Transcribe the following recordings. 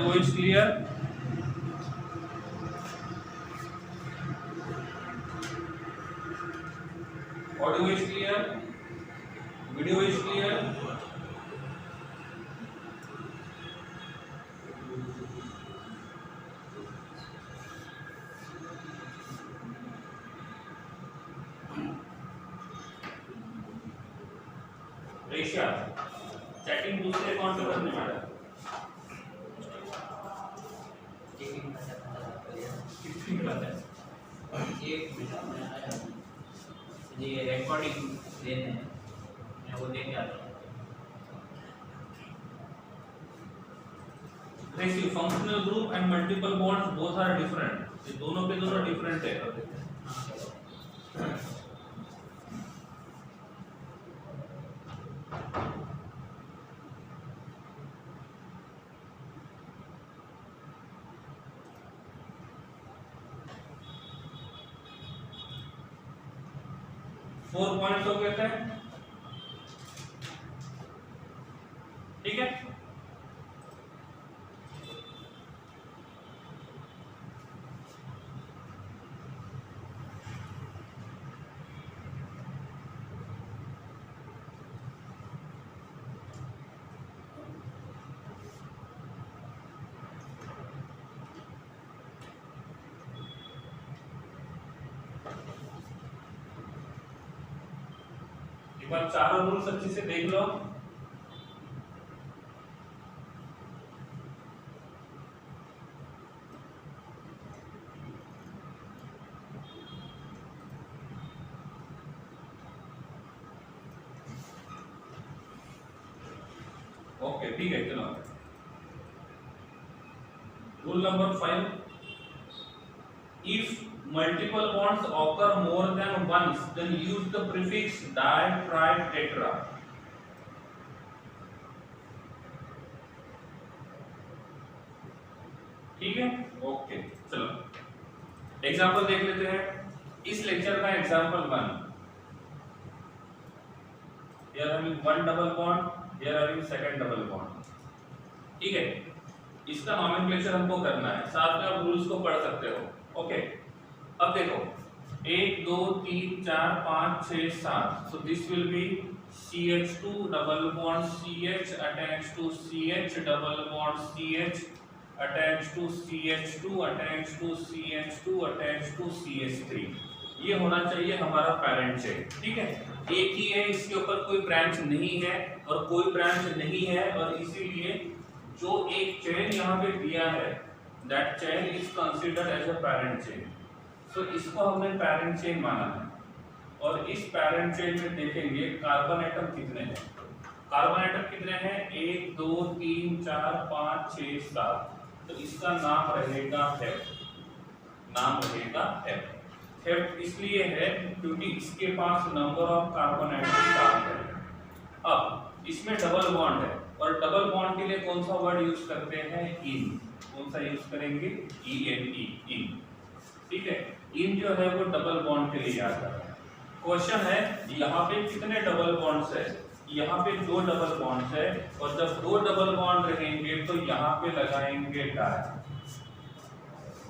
Audio is clear? Audio is clear? Video is clear? रेशिया chatting दूसरे account पे करने वाला कितनी बात है एक ये रिकॉर्डिंग देते हैं मैं वो देख आता हूँ। देखिए functional group and multiple bonds both are different, ये दोनों के दोनों डिफरेंट है। 4 पॉइंट्स हो गए थे, ठीक है। एक बार चारों रूल्स अच्छे से देख लो। ओके ठीक है, चलो rule number 5, if multiple bonds occur more than once, then use the prefix di, tri, tetra. ठीक है, ओके चलो एग्जांपल देख लेते हैं। इस लेक्चर का example 1, here having one double bond, here having second double bond, ठीक है। इसका नॉमेनक्लेचर हमको करना है, साथ में आप रूल्स को पढ़ सकते हो। ओके अब देखो 1 2 3 4 5 6 7, so this will be CH2 double bond CH attached to CH double bond CH attached to CH2 attached to CH2 attached to CH3। ये होना चाहिए हमारा पैरेंट चेन, ठीक है। एक ही है, इसके ऊपर कोई ब्रांच नहीं है और कोई ब्रांच नहीं है, और इसीलिए जो एक चेन यहाँ पे दिया है that chain is considered as a parent chain। तो इसको हमने पैरेंट चेन माना है, और इस पैरेंट चेन में देखेंगे कार्बन एटम कितने हैं। कार्बन एटम कितने हैं 1 2 3 4 5 6 7, तो इसका नाम रहेगा हेप्ट, नाम रहेगा हेप्ट। हेप्ट इसलिए है क्योंकि इसके पास नंबर ऑफ कार्बन एटम 7 है। अब इसमें डबल बॉन्ड है, और डबल बॉन्ड के लिए कौन सा वर्ड यूज करते हैं इन, कौन सा यूज करेंगे ENE, इन, ठीक है। इन जो है वो डबल बॉन्ड के लिए आता है। क्वेश्चन है यहाँ पे कितने डबल बॉन्ड्स है, यहाँ पे 2 डबल बॉन्ड्स है, और जब 2 डबल बॉन्ड रहेंगे तो यहाँ पे लगाएंगे डाई,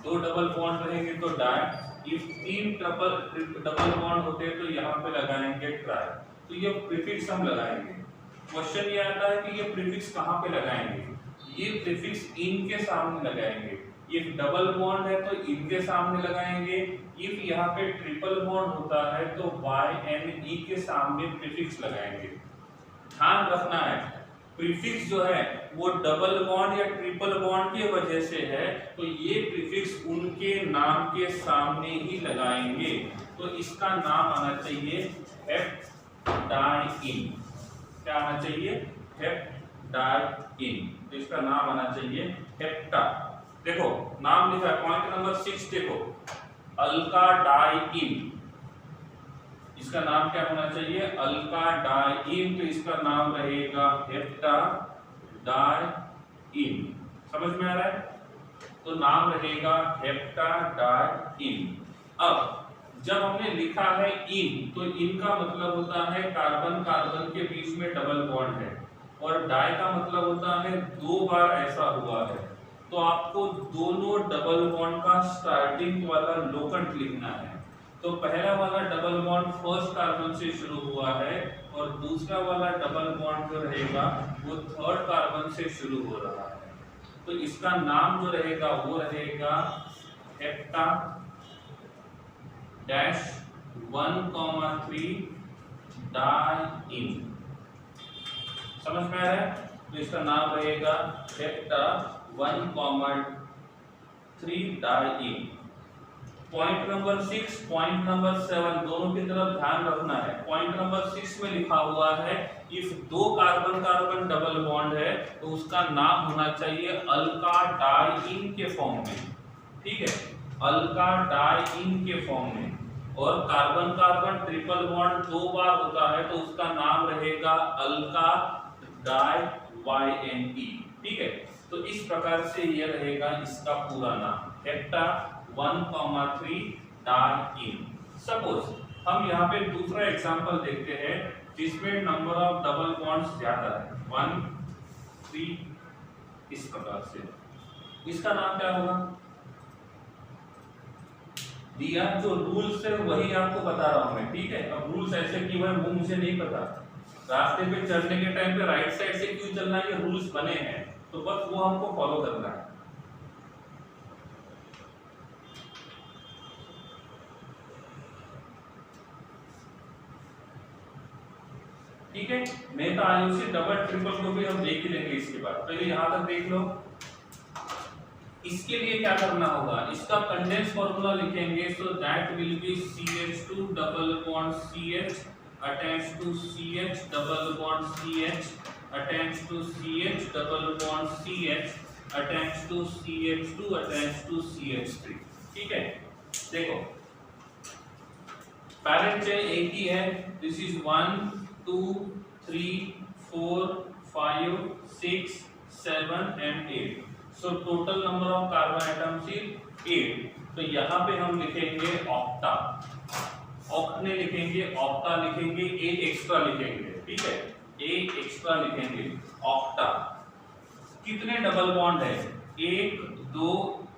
2 डबल बॉन्ड रहेंगे तो डाई, इफ 3 डबल बॉन्ड होते हैं तो यहाँ पे लगाएंगे ट्राई। तो ये प्रीफिक्स हम लगाएंगे। क्वेश्चन ये आता है कि ये प्रीफिक्स कहाँ पे लगाएंगे, ये प्रीफिक्स इन के सामने लगाएंगे। इफ डबल बॉन्ड है तो इनके सामने लगाएंगे, इफ यहाँ पे ट्रिपल बॉन्ड होता है तो YNE के सामने प्रीफिक्स लगाएंगे। ध्यान रखना है प्रीफिक्स जो है वो डबल बॉन्ड या ट्रिपल बॉन्ड की वजह से है, तो ये प्रीफिक्स उनके नाम के सामने ही लगाएंगे। तो इसका नाम आना चाहिए हेप्टाइन। क्या आना चाहिए हेप्टाइन, तो इसका नाम आना चाहिए हेप्टा। देखो नाम लिखा है, पॉइंट नंबर 6 देखो, अल्काडाइन, इसका नाम क्या होना चाहिए अल्काडाइन, तो इसका नाम रहेगा हेप्टाडाइन। समझ में आ रहा है, तो नाम रहेगा हेप्टाडाइन। अब जब हमने लिखा है इन, तो इन का मतलब होता है कार्बन कार्बन के बीच में डबल बॉन्ड है, और डाई का मतलब होता है 2 बार ऐसा हुआ है। तो आपको दोनों डबल बॉन्ड का स्टार्टिंग वाला लोकेंट लिखना है। तो पहला वाला डबल बॉन्ड फर्स्ट कार्बन से शुरू हुआ है और दूसरा वाला डबल बॉन्ड जो रहेगा वो थर्ड कार्बन से शुरू हो रहा है। तो इसका नाम जो रहेगा वो रहेगा हेप्टा डैश 1,3 डाइईन। समझ में आ रहा है? तो इसका नाम रहेगा hepta 1,3 diene. Point number 6, point number 7 दोनों की तरफ ध्यान रखना है। पॉइंट नंबर 6 में लिखा हुआ है इफ दो कार्बन कार्बन डबल बॉन्ड है तो उसका नाम होना चाहिए अल्का डाइईन के फॉर्म में। ठीक है, अल्का डाइईन के फॉर्म में। और कार्बन कार्बन ट्रिपल बॉन्ड दो बार होता है तो उसका नाम रहेगा अल्का डाई YNE। ठीक है, तो इस प्रकार से यह रहेगा इसका पूरा नाम हेप्टा 1,3 डाइईन। सपोज हम यहाँ पे दूसरा एग्जांपल देखते हैं जिसमें नंबर ऑफ डबल बॉन्ड्स ज्यादा है 1, 3 इस प्रकार से। इसका नाम क्या होगा? दिया जो रूल्स है वही आपको बता रहा हूं मैं। ठीक है, अब रूल्स ऐसे कि भाई वो मुझे नहीं पता, रास्ते पे चलने के टाइम पे राइट साइड से क्यों चलना है, ये रूल्स बने हैं तो बस वो हमको फॉलो करना है। ठीक है, मैं तो आयुषी डबल ट्रिपल को भी हम देख ही लेंगे इसके बाद। पहले यहां तक देख लो। इसके लिए क्या करना होगा, इसका कंडेंस फार्मूला लिखेंगे। So that will be CH2 double bond CH attached to CH double bond CH attached to CH double bond CH attached to CH2 attached to CH3। ठीक है, देखो पैरेंट चेन एक ही है। This is 1 2 3 4 5 6 7 and 8। So total number of carbon atoms is 8। तो यहाँ पे हम लिखेंगे ऑक्टा, ऑक्ट नहीं लिखेंगे, ऑक्टा लिखेंगे, एक एक्स्ट्रा लिखेंगे। ठीक है, एक एक्स्ट्रा लिखेंगे ऑक्टा। कितने डबल बॉन्ड है? 1 2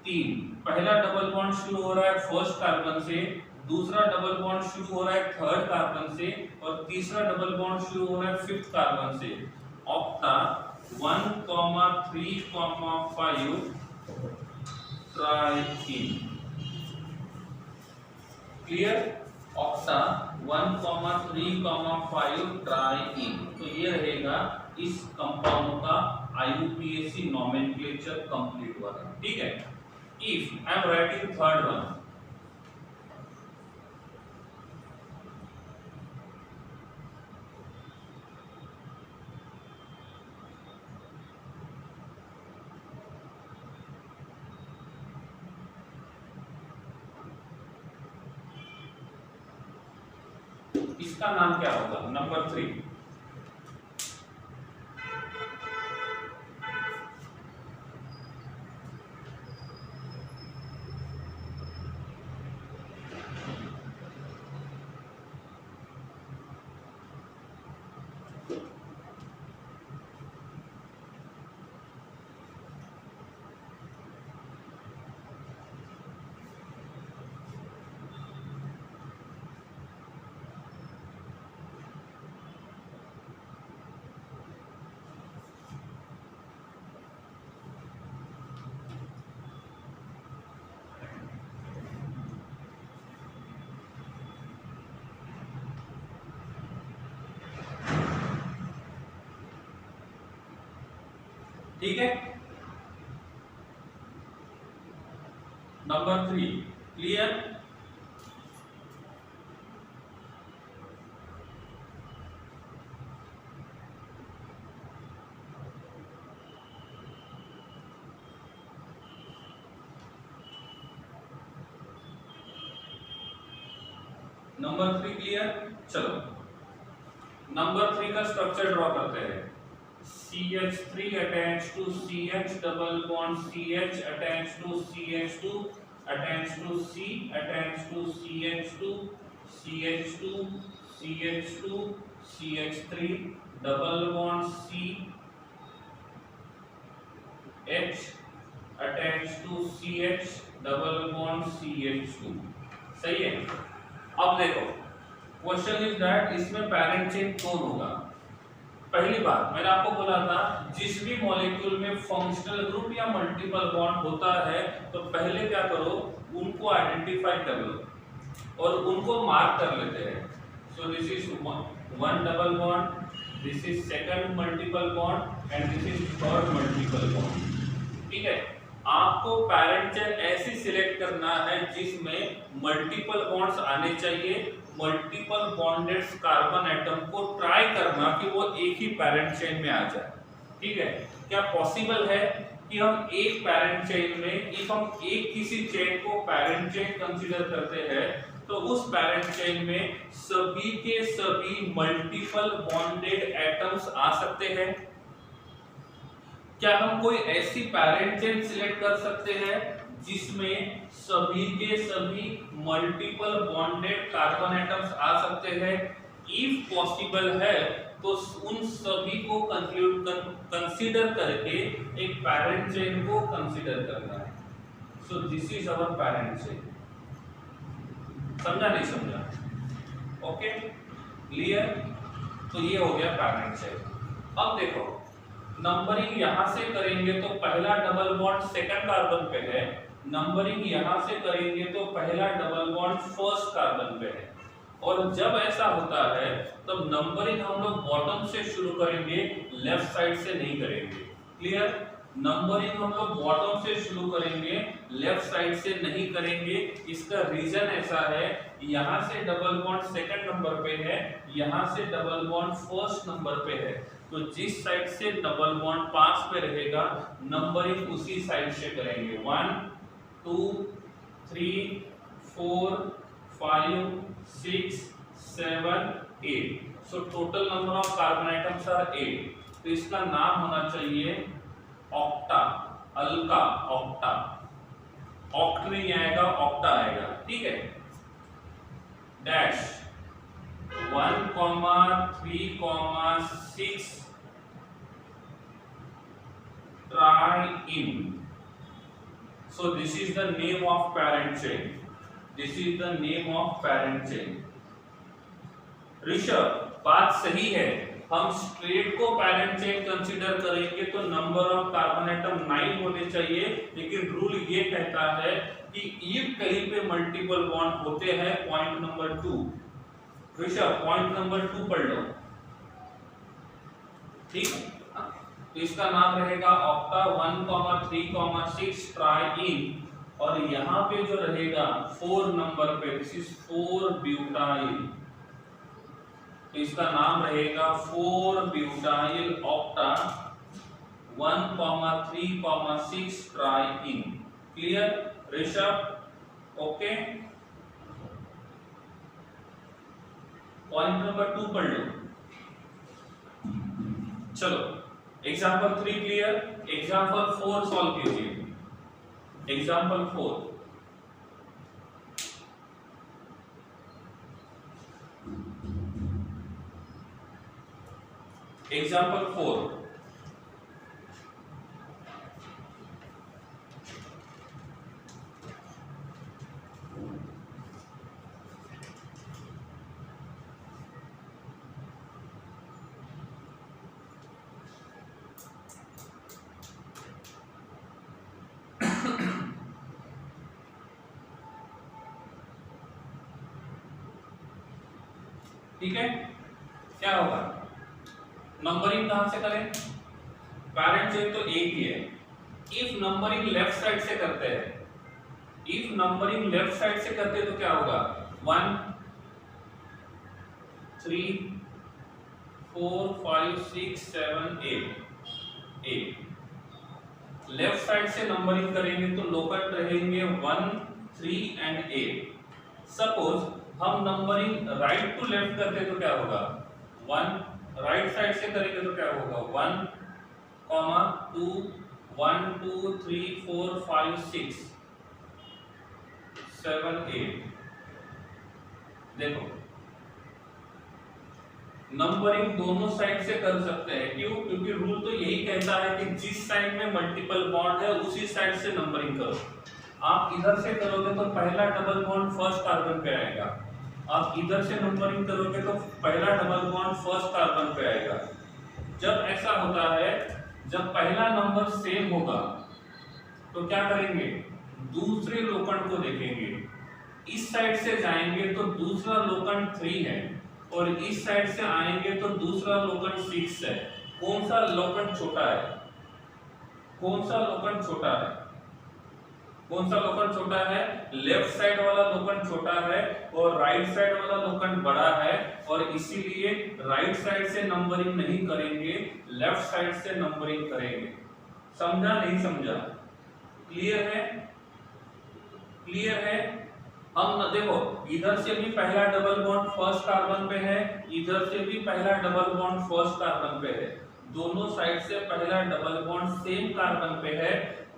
3। पहला डबल बॉन्ड शुरू हो रहा है फर्स्ट कार्बन से, दूसरा डबल बॉन्ड शुरू हो रहा है थर्ड कार्बन से और तीसरा डबल बॉन्ड शुरू हो रहा है फिफ्थ कार्बन से। ऑक्टा 1,3,5 ट्राइईन। क्लियर? ऑक्टा 1,3,5 ट्राइईन। तो ये रहेगा इस कंपाउंड का IUPAC नोमेनक्लेचर कंप्लीट हुआ है। ठीक है, if I am writing third one, इसका नाम क्या होगा? नंबर 3। ठीक है, नंबर 3 क्लियर? Number 3 clear? चलो नंबर 3 का स्ट्रक्चर ड्रॉ करते हैं। CH3 attached to CH double bond CH attached to CH2 attached to C attached to CH2 CH2 CH2 CH3 double bond C H CH double bond CH2। सही है। अब देखो question is that इसमें parent chain कौन होगा। पहली बात मैंने आपको बोला था जिस भी मॉलिक्यूल में फंक्शनल ग्रुप या मल्टीपल बॉन्ड होता है तो पहले क्या करो, उनको आइडेंटिफाई कर लो और उनको मार्क कर लेते हैं। So this is one double bond, this is second multiple bond and this is third multiple bond. ठीक है। आपको पैरेंट चेन ऐसी सिलेक्ट करना है जिसमें मल्टीपल बॉन्ड्स आने चाहिए। मल्टीपल बॉन्डेड कार्बन एटम को ट्राई करना कि वो एक ही पैरेंट चेन में आ जाए। ठीक है। क्या पॉसिबल है कि हम एक पैरेंट चेन में, इफ हम एक किसी चेन को पैरेंट चेन कंसीडर करते हैं तो उस पैरेंट चेन में सभी के सभी मल्टीपल बॉन्डेड एटम्स आ सकते हैं? क्या हम कोई ऐसी पैरेंट चेन सिलेक्ट कर सकते हैं जिसमें सभी के सभी मल्टीपल बॉन्डेड कार्बन एटम्स आ सकते हैं? इफ पॉसिबल है तो उन सभी को कंसीडर करके एक पैरेंट चेन को कंसीडर करना है। So this is our parent chain. समझा नहीं समझा? Okay clear? तो ये हो गया पैरेंट चेन। अब देखो नंबरिंग यहां से करेंगे तो पहला डबल बॉन्ड सेकंड कार्बन पे है, नंबरिंग यहां से करेंगे तो पहला डबल बॉन्ड फर्स्ट कार्बन पे है। और जब ऐसा होता है तब नंबरिंग हम लोग बॉटम से शुरू करेंगे, लेफ्ट साइड से नहीं करेंगे। क्लियर? नंबरिंग हम लोग बॉटम से शुरू करेंगे, लेफ्ट साइड से नहीं करेंगे। इसका रीजन ऐसा है, यहां से डबल बॉन्ड सेकंड नंबर पे है, यहां से डबल बॉन्ड फर्स्ट नंबर पे है, तो जिस साइड से डबल बॉन्ड पास पे रहेगा नंबरिंग उसी साइड से करेंगे। 1 2 3 4 5 6 7 8। So total number of carbon atoms are 8। तो इसका नाम होना चाहिए ऑक्टा, अल्का ऑक्टा। ऑक्ट नहीं आएगा, ऑक्टा आएगा। ठीक है। Dash 1, 3, 6 try-in. So this is the name of parent chain. This is the name of parent chain. Rishabh बात सही है, हम स्ट्रेट को पैरेंट चेन कंसीडर करेंगे तो नंबर ऑफ कार्बन एटम 9 होने चाहिए, लेकिन रूल ये कहता है कि इफ कहीं पे मल्टीपल बॉन्ड होते हैं, point number 2। Rishabh point number 2 पढ़ लो। ठीक है। तो इसका नाम रहेगा ऑक्टा 1, 3, 6 ट्राई इन, और यहाँ पे जो रहेगा 4 नंबर पे दिस इज 4 ब्यूटाइल, तो इसका नाम रहेगा 4 butyl octa 1, 3, 6 try in. Clear Rishabh? Okay. Point number 2 पढ़ लो। चलो एग्जाम्पल 3 क्लियर। एग्जाम्पल 4 सॉल्व कीजिए। एग्जाम्पल 4 एग्जाम्पल 4 ठीक है। क्या होगा? नंबरिंग कहां से करें? पैरेंट चेन तो एक ही है। इफ नंबरिंग लेफ्ट साइड से करते हैं, इफ नंबरिंग लेफ्ट साइड से करते हैं तो क्या होगा? 1 3 4 5 6 7 8। लेफ्ट साइड से नंबरिंग करेंगे तो लोकल रहेंगे 1 3 एंड 8। सपोज हम नंबरिंग राइट टू लेफ्ट करते हैं तो क्या होगा? 1। राइट साइड से करेंगे तो क्या होगा? 1, 2 1 2 3 4 5 6 7 8। देखो नंबरिंग दोनों साइड से कर सकते हैं। क्यों? क्योंकि रूल तो यही कहता है कि जिस साइड में मल्टीपल बॉन्ड है उसी साइड से नंबरिंग करो। आप इधर से करोगे तो पहला डबल बॉन्ड फर्स्ट कार्बन पे आएगा, आप इधर से नंबरिंग करोगे तो पहला डबल बॉन्ड फर्स्ट कार्बन पे आएगा। जब ऐसा होता है, जब पहला नंबर सेम होगा तो क्या करेंगे, दूसरे लोकंड को देखेंगे, इस साइड से जाएंगे तो दूसरा लोकंड 3 है और इस साइड से आएंगे तो दूसरा लोकंड 6 है। कौन सा लोकंड छोटा है, कौन सा लोकंड छोटा है, कौन सा लोकंड छोटा है, लेफ्ट साइड वाला लोकंड छोटा है और राइट साइड वाला लोकंड बड़ा है, और इसीलिए राइट साइड से नंबरिंग नहीं करेंगे, लेफ्ट साइड से नंबरिंग करेंगे। समझा नहीं समझा, क्लियर है, क्लियर है। हम देखो इधर से भी पहला डबल बॉन्ड फर्स्ट कार्बन पे है, इधर से भी पहला डबल बॉन्ड फर्स्ट कार्बन पे है, दोनों साइड से पहला डबल बॉन्ड सेम कार्बन पे है।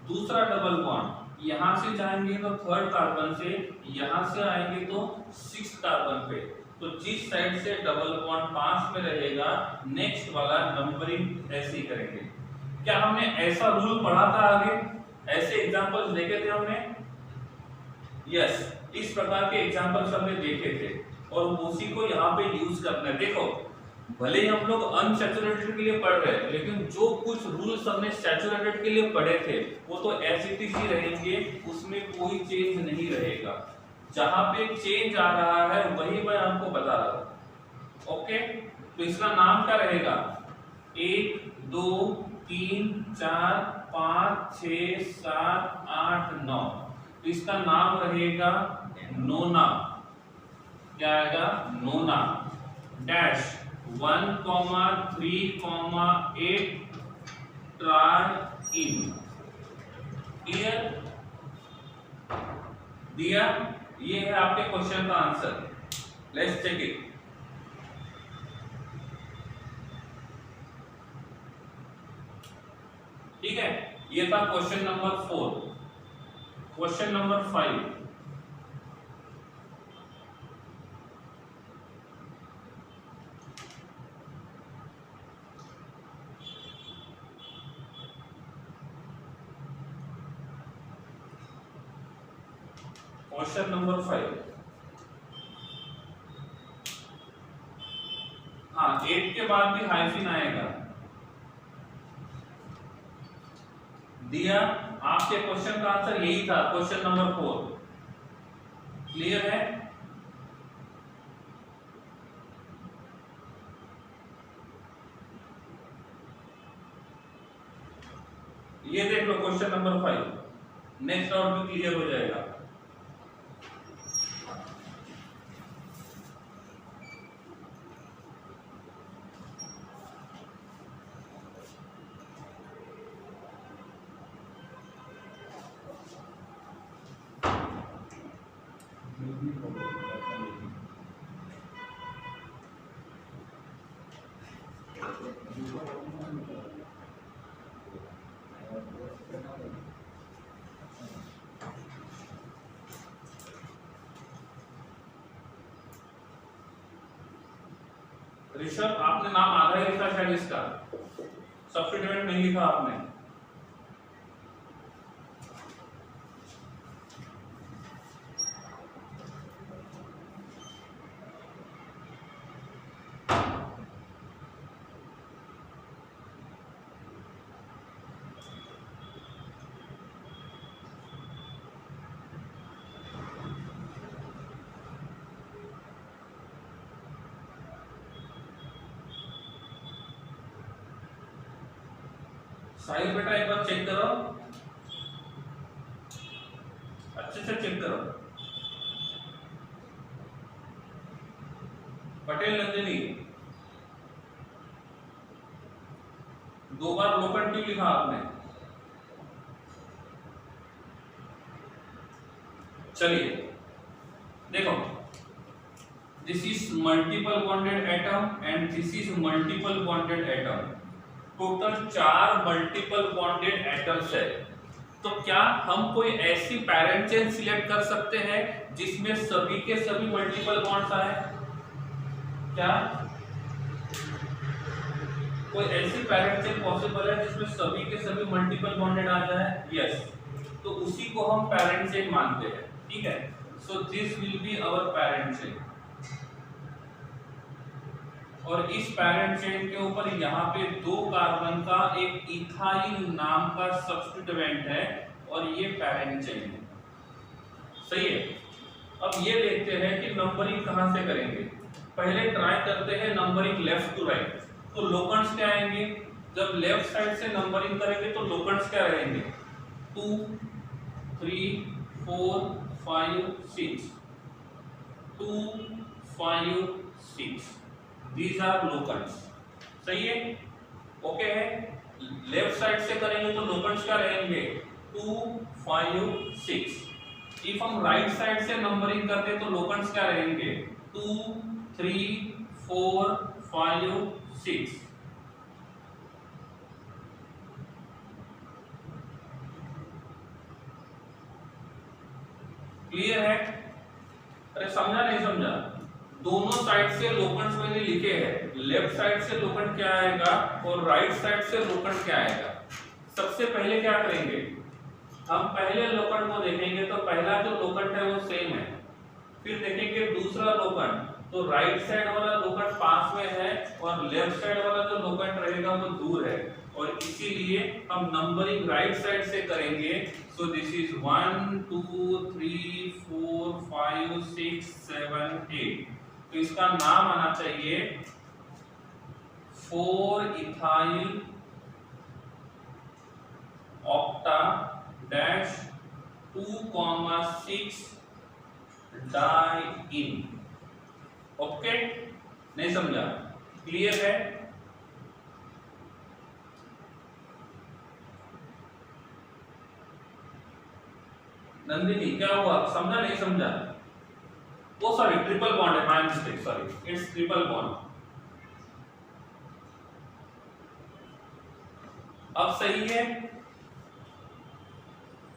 दूसरा डबल बॉन्ड यहां से जाएंगे तो थर्ड कार्बन से, यहां से आएंगे तो 6 कार्बन पे, तो जिस साइड से डबल बॉन्ड पास में रहेगा नेक्स्ट वाला नंबरिंग ऐसे ही करेंगे। क्या हमने ऐसा रूल पढ़ा था आगे, ऐसे एग्जांपल्स देखे थे हमने? यस, इस प्रकार के एग्जांपल्स हमने देखे थे और उसी को यहाँ पे यूज करना है। देखो भले ही हम लोग अनसैचुरेटेड के लिए पढ़ रहे हैं, लेकिन जो कुछ रूल्स हमने सैचुरेटेड के लिए पढ़े थे वो तो ऐसे ही रहेंगे, उसमें कोई चेंज नहीं रहेगा। जहां पे चेंज आ रहा है वही मैं आपको बता रहा हूं। ओके, तो इसका नाम क्या रहेगा, 1 2 3 4 5 6 7 8 9, तो इसका नाम रहेगा नोना। क्या आएगा, नोना डैश 1,3,8 ट्राई इन। क्लियर, दिया? ये है आपके क्वेश्चन का आंसर। Let's check it. ठीक है, ये था question number 4। Question number 5, question number 5। हाँ, 8 के बाद भी हाइफिन आएगा। दिया? आपके क्वेश्चन का आंसर यही था, क्वेश्चन नंबर 4। क्लियर है? ये देख लो क्वेश्चन नंबर 5, नेक्स्ट डाउट भी क्लियर हो जाएगा। ऋषभ, आपने नाम आधा ही लिखा शायद, इसका सब्स्टिट्यूएंट नहीं लिखा आपने। साहिल बेटा एक बार चेक करो, अच्छे से चेक करो। पटेल नंदिनी, 2 बार लोकन क्यों लिखा आपने? चलिए देखो, this is multiple bonded atom and this is multiple bonded atom. Total 4 multiple bonded atoms है। तो क्या हम कोई ऐसी पैरेंट चेन सिलेक्ट कर सकते हैं जिसमें सभी के सभी मल्टीपल बॉन्ड्स आए? क्या कोई ऐसी पैरेंट चेन पॉसिबल है जिसमें सभी के सभी मल्टीपल बॉन्डेड आ जाए? यस। तो उसी को हम पेरेंट चेन मानते हैं, ठीक है। So this will be our parent chain, और इस पेरेंट चेन के ऊपर यहाँ पे 2 कार्बन का एक इथाइल नाम का सब्स्टिट्यूएंट है, और ये पेरेंट चेन है, सही है। अब ये देखते हैं कि नंबरिंग कहां से करेंगे। पहले ट्राई करते हैं नंबरिंग लेफ्ट टू राइट। तो लोकेंड्स क्या आएंगे, जब लेफ्ट साइड से नंबरिंग करेंगे तो लोकेंड्स क्या रहेंगे, 2 3 4 5 6, 2 5 6, these are लोकेंड्स, सही है, ओके है। लेफ्ट साइड से करेंगे तो लोकेंड्स क्या रहेंगे, 2 5 6। इफ हम राइट साइड से नंबरिंग करते तो लोकेंड्स क्या रहेंगे, 2 3 4 5 6। क्लियर है, अरे समझा नहीं समझा, दोनों साइड से लोकेंड्स मैंने लिखे हैं, लेफ्ट साइड से लोकेंड क्या आएगा और राइट साइड से लोकेंड क्या आएगा। सबसे पहले क्या करेंगे, हम पहले लोकेंड को देखेंगे तो पहला जो लोकेंड है वो सेम है, फिर देखेंगे दूसरा लोकेंड, तो राइट साइड वाला लोकेंड पास में है और लेफ्ट साइड वाला जो लोकेंड रहेगा वो दूर है, और इसीलिए हम नंबरिंग राइट साइड से करेंगे। So this is 1 2 3 4 5 6 7 8। तो इसका नाम आना चाहिए 4 ethyl octa dash 2,6 diene. Okay, नहीं समझा, क्लियर है। नंदिनी क्या हुआ, समझा नहीं समझा, ओ सॉरी ट्रिपल बॉन्ड है, my mistake, sorry it's triple bond. अब सही है,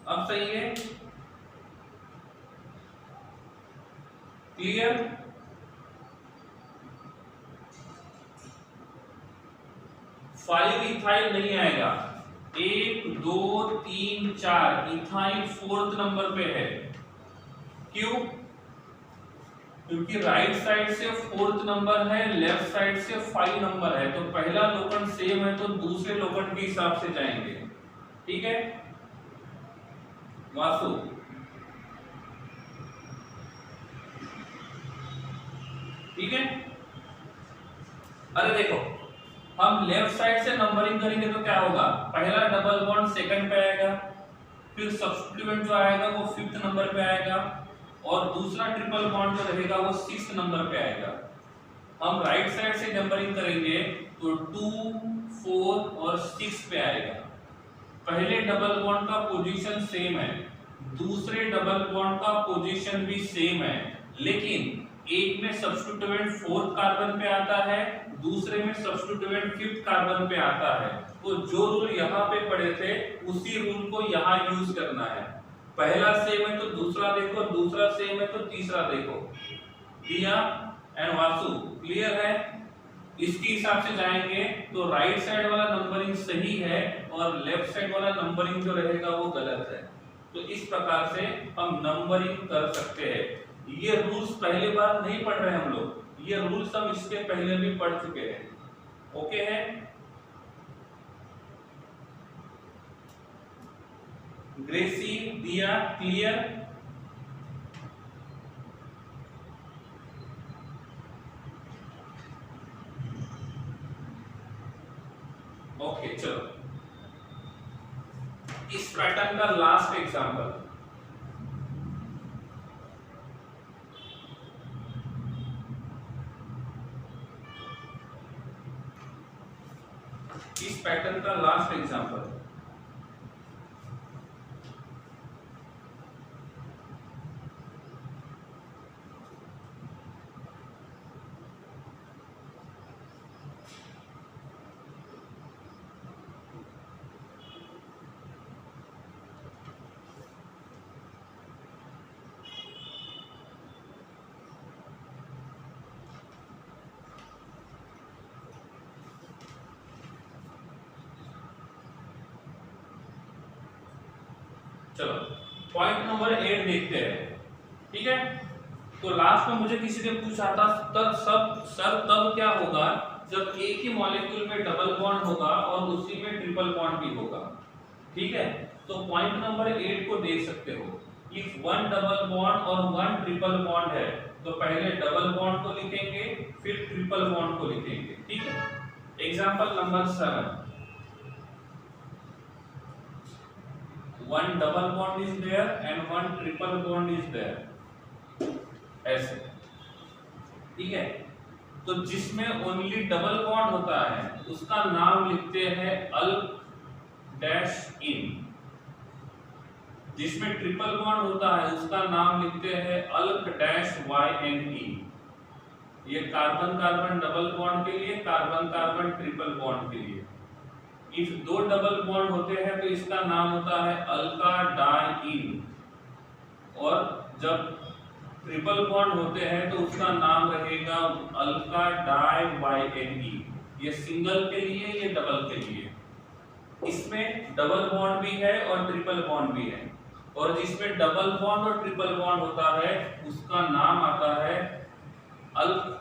अब सही है, क्लियर। फाइव इथाइल नहीं आएगा, 1 2 3 4 इथाइल 4th नंबर पे है, क्यों, क्योंकि राइट साइड से 4th नंबर है, लेफ्ट साइड से 5 नंबर है, तो पहला लोकेंड सेम है तो दूसरे लोकेंड के हिसाब से जाएंगे, ठीक है। वासु ठीक है, अरे देखो हम लेफ्ट साइड से नंबरिंग करेंगे तो क्या होगा, पहला डबल बॉन्ड सेकंड पे आएगा, फिर सब्स्टिट्यूएंट जो आएगा वो 5th नंबर पे आएगा, और दूसरा ट्रिपल बॉन्ड जो रहेगा वो 6th नंबर पे आएगा। हम राइट साइड से नंबरिंग करेंगे तो 2 4 और 6 पे आएगा। पहले डबल बॉन्ड का पोजीशन सेम है, दूसरे डबल बॉन्ड का पोजीशन भी सेम है, लेकिन एक में सब्स्टिट्यूएंट 4th कार्बन पे आता है, दूसरे में सब्स्टिट्यूएंट 5th कार्बन पे आता है। तो जो रूल यहाँ पे पढ़े थे उसी रूल को यहाँ यूज करना है। पहला सेम है तो दूसरा देखो, दूसरा सेम है तो तीसरा देखो। दिया एंड वासु क्लियर है, इसके हिसाब से जाएंगे तो राइट साइड वाला नंबरिंग सही है और लेफ्ट साइड वाला नंबरिंग जो रहेगा वो गलत है। तो इस प्रकार से हम नंबरिंग कर सकते हैं। ये रूल्स पहली बार नहीं पढ़ रहे हम लोग, ये रूल्स हम इसके पहले भी पढ़ चुके हैं, ओके है। ग्रेसी दिया क्लियर, ओके चलो इस पैटर्न का लास्ट एग्जांपल, इस पैटर्न का लास्ट एग्जांपल, चलो पॉइंट नंबर 8 देखते हैं। ठीक है, तो लास्ट में मुझे किसी ने पूछा था तब क्या होगा जब एक ही मॉलिक्यूल में डबल बॉन्ड होगा और उसी में ट्रिपल बॉन्ड भी होगा। ठीक है, तो पॉइंट नंबर 8 को देख सकते हो। इफ वन डबल बॉन्ड और वन ट्रिपल बॉन्ड है तो पहले डबल बॉन्ड को लिखेंगे फिर ट्रिपल बॉन्ड को लिखेंगे। ठीक है, example number 7, one double bond is there and one triple bond is there, ऐसे। ठीक है, तो जिसमें ओनली डबल बॉन्ड होता है उसका नाम लिखते हैं अल्क डैश इन, जिसमें ट्रिपल बॉन्ड होता है उसका नाम लिखते हैं अल्क डैश YNE। ये कार्बन कार्बन डबल बॉन्ड के लिए, कार्बन कार्बन ट्रिपल बॉन्ड के लिए। इफ दो डबल बॉन्ड होते हैं तो इसका नाम होता है अल्का डाइइन, और जब ट्रिपल बॉन्ड होते हैं तो उसका नाम रहेगा अल्का डाई YNE। ये सिंगल के लिए, ये डबल के लिए। इसमें डबल बॉन्ड भी है और ट्रिपल बॉन्ड भी है, और जिसमें डबल बॉन्ड और ट्रिपल बॉन्ड होता है उसका नाम आता है अल्क,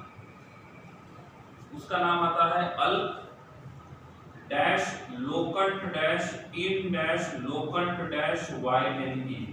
उसका नाम आता है alk dash locant dash en dash locant dash YNE।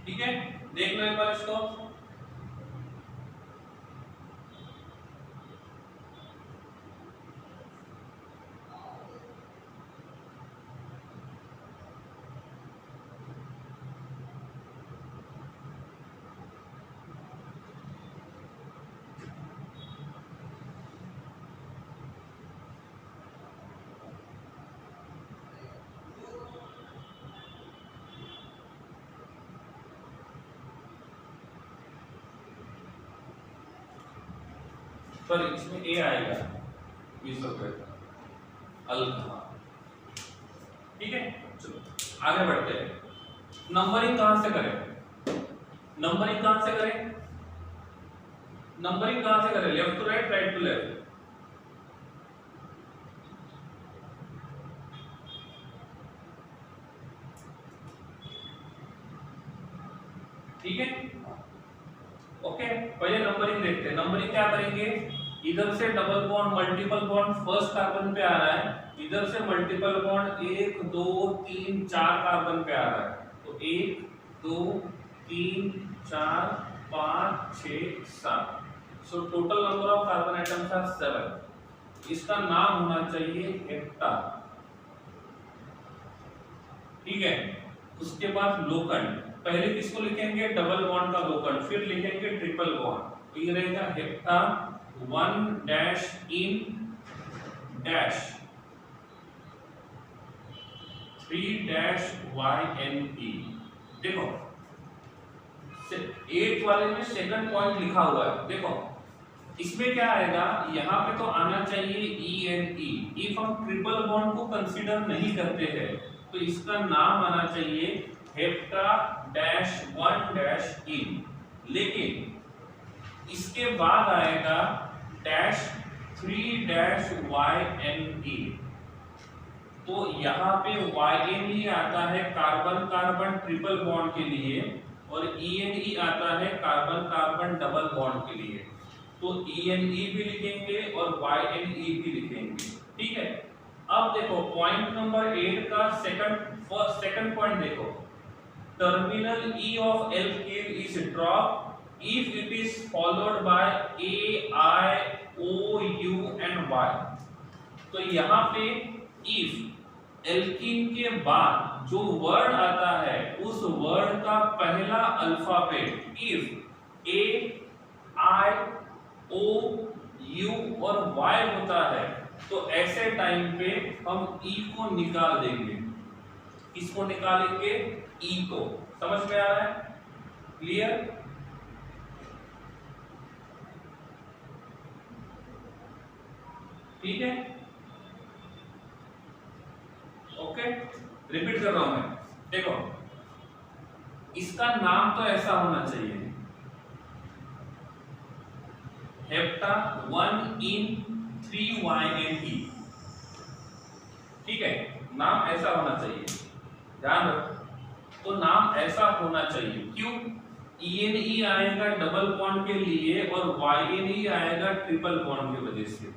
ठीक है, देख लो एक बार इसको। सॉरी, इसमें ए आएगा 20 रुपए अल्का। ठीक है, चलो आगे बढ़ते हैं। नंबरिंग कहां से करें? नंबरिंग कहां से करें? नंबरिंग कहां से करें? Left to right, right to left? ठीक है, ओके, पहले नंबरिंग देखते हैं। नंबरिंग क्या करेंगे? इधर से double bond multiple bond first carbon पे आ रहा है, इधर से मल्टीपल बॉन्ड 1 2 3 4 कार्बन पे आ रहा है, तो 1 2 3 4 5 6 7, so total number of carbon atoms are 7। इसका नाम होना चाहिए हेप्टा। ठीक है, उसके बाद लोकंट, पहले किसको लिखेंगे? डबल बॉन्ड का लोकंट, फिर लिखेंगे ट्रिपल बॉन्ड, तो ये रहेगा hepta 1 dash en dash 3 dash YNE। देखो 8 वाले में सेकंड पॉइंट लिखा हुआ है, देखो इसमें क्या आएगा? यहाँ पे तो आना चाहिए ENE। इफ हम ट्रिपल बॉन्ड को कंसीडर नहीं करते हैं तो इसका नाम आना चाहिए हेप्टा डैश 1 डैश इन, लेकिन इसके बाद आएगा डैश 3 डैश YNE। तो यहाँ पे YNE आता है कार्बन कार्बन ट्रिपल बॉन्ड के लिए, और ENE आता है कार्बन कार्बन डबल बॉन्ड के लिए। तो ENE भी लिखेंगे और YNE भी लिखेंगे। ठीक है, अब देखो पॉइंट नंबर 8 का सेकंड पॉइंट देखो, terminal E of alkyl is dropped if it is followed by A, I, O, U and Y। तो यहाँ पे if एल्कीन के बाद जो वर्ड आता है उस वर्ड का पहला alphabet if A, I, O, U और Y होता है तो ऐसे टाइम पे हम E को निकाल देंगे। किसको निकालेंगे? E को। समझ में आ रहा है? क्लियर? ठीक है, ओके। रिपीट कर रहा हूं मैं। देखो, इसका नाम तो ऐसा होना चाहिए, हेप्टा 1 in 3YNE। ठीक है, नाम ऐसा होना चाहिए, ध्यान रखो। तो नाम ऐसा होना चाहिए, क्यों? ENE आएगा डबल बॉन्ड के लिए और YNE आएगा ट्रिपल बॉन्ड की वजह से।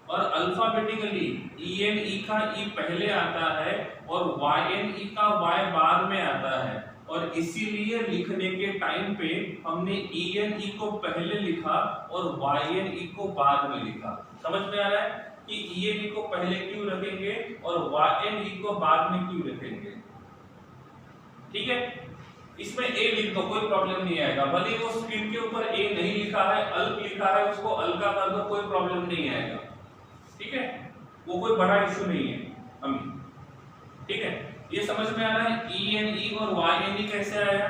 और अल्फाबेटिकली ENE का E पहले आता है और YNE का Y बाद में आता है, और इसीलिए लिखने के टाइम पे हमने ENE को पहले लिखा और YNE को बाद में लिखा। समझ में आ रहा है कि ENE को पहले क्यों रखेंगे और YNE को बाद में क्यों रखेंगे? ठीक है, इसमें A लिख दो, कोई प्रॉब्लम नहीं आएगा। भले वो स्क्रीन के ऊपर A नहीं लिखा है, अल्क लिखा है, उसको अलका कर दो, कोई प्रॉब्लम नहीं आएगा। ठीक है, वो कोई बड़ा इशू नहीं है हमें। ठीक है, ये समझ में आ रहा है? ENE और YNE कैसे आया?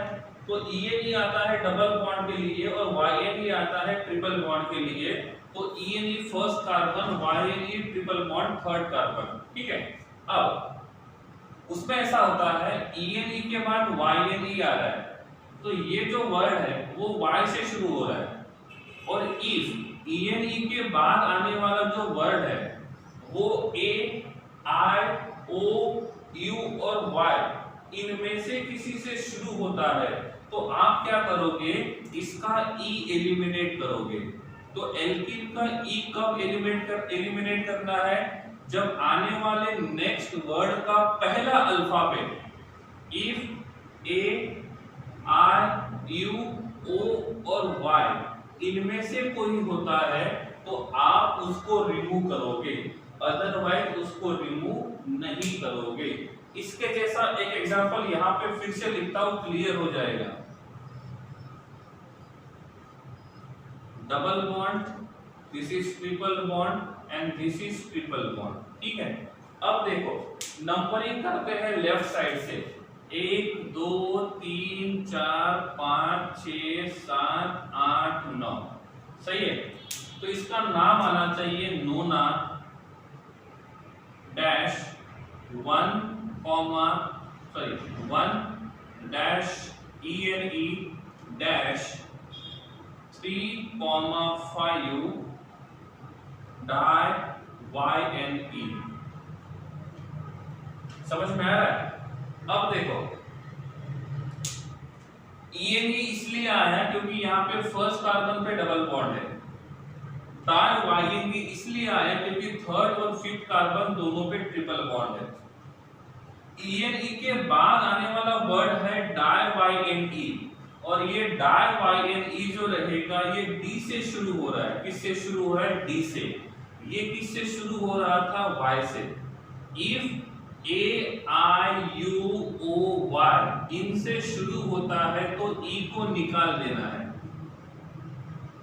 तो ENE आता है डबल बॉन्ड के लिए और YNE आता है ट्रिपल बॉन्ड के लिए। तो ENE first carbon, YNE triple bond third carbon. ठीक है, अब उसमें ऐसा होता है ENE के बाद YNE आ रहा है, तो ये जो वर्ड है वो Y से शुरू हो रहा है, और if ENE के बाद आने वाला जो वर्ड है वो A, I, O, U और Y इनमें से किसी से शुरू होता है, तो आप क्या करोगे? इसका E एलिमिनेट करोगे। तो एल्कीन का E कब एलिमिनेट करना है? जब आने वाले नेक्स्ट वर्ड का पहला alphabet if A, I, U, O और Y इनमें से कोई होता है तो आप उसको रिमूव करोगे, अदरवाइज उसको रिमूव नहीं करोगे। इसके जैसा एक एग्जांपल यहाँ पे फिर से लिखता हूं, क्लियर हो जाएगा। Double bond, this is triple bond and this is triple bond. ठीक है, अब देखो नंबरिंग करते हैं लेफ्ट साइड से। 1 2 3 4 5 6 7 8 9। सही है, तो इसका नाम आना चाहिए nona dash 1 dash ENE dash 3,5 di YNE। समझ में आ रहा है? अब देखो ENE इसलिए आया क्योंकि यहाँ पे फर्स्ट कार्बन पे डबल बॉन्ड है। डाई YNE इसलिए आया क्योंकि थर्ड और फिफ्थ कार्बन दोनों पे ट्रिपल बॉन्ड है। ENE के बाद आने वाला वर्ड है डाई YNE, और ये डाई YNE जो रहेगा ये D से शुरू हो रहा है। किससे शुरू हो रहा है? D से। ये किससे शुरू हो रहा था? Y से। if A, I, U, O, Y इनसे शुरू होता है तो E को निकाल देना है,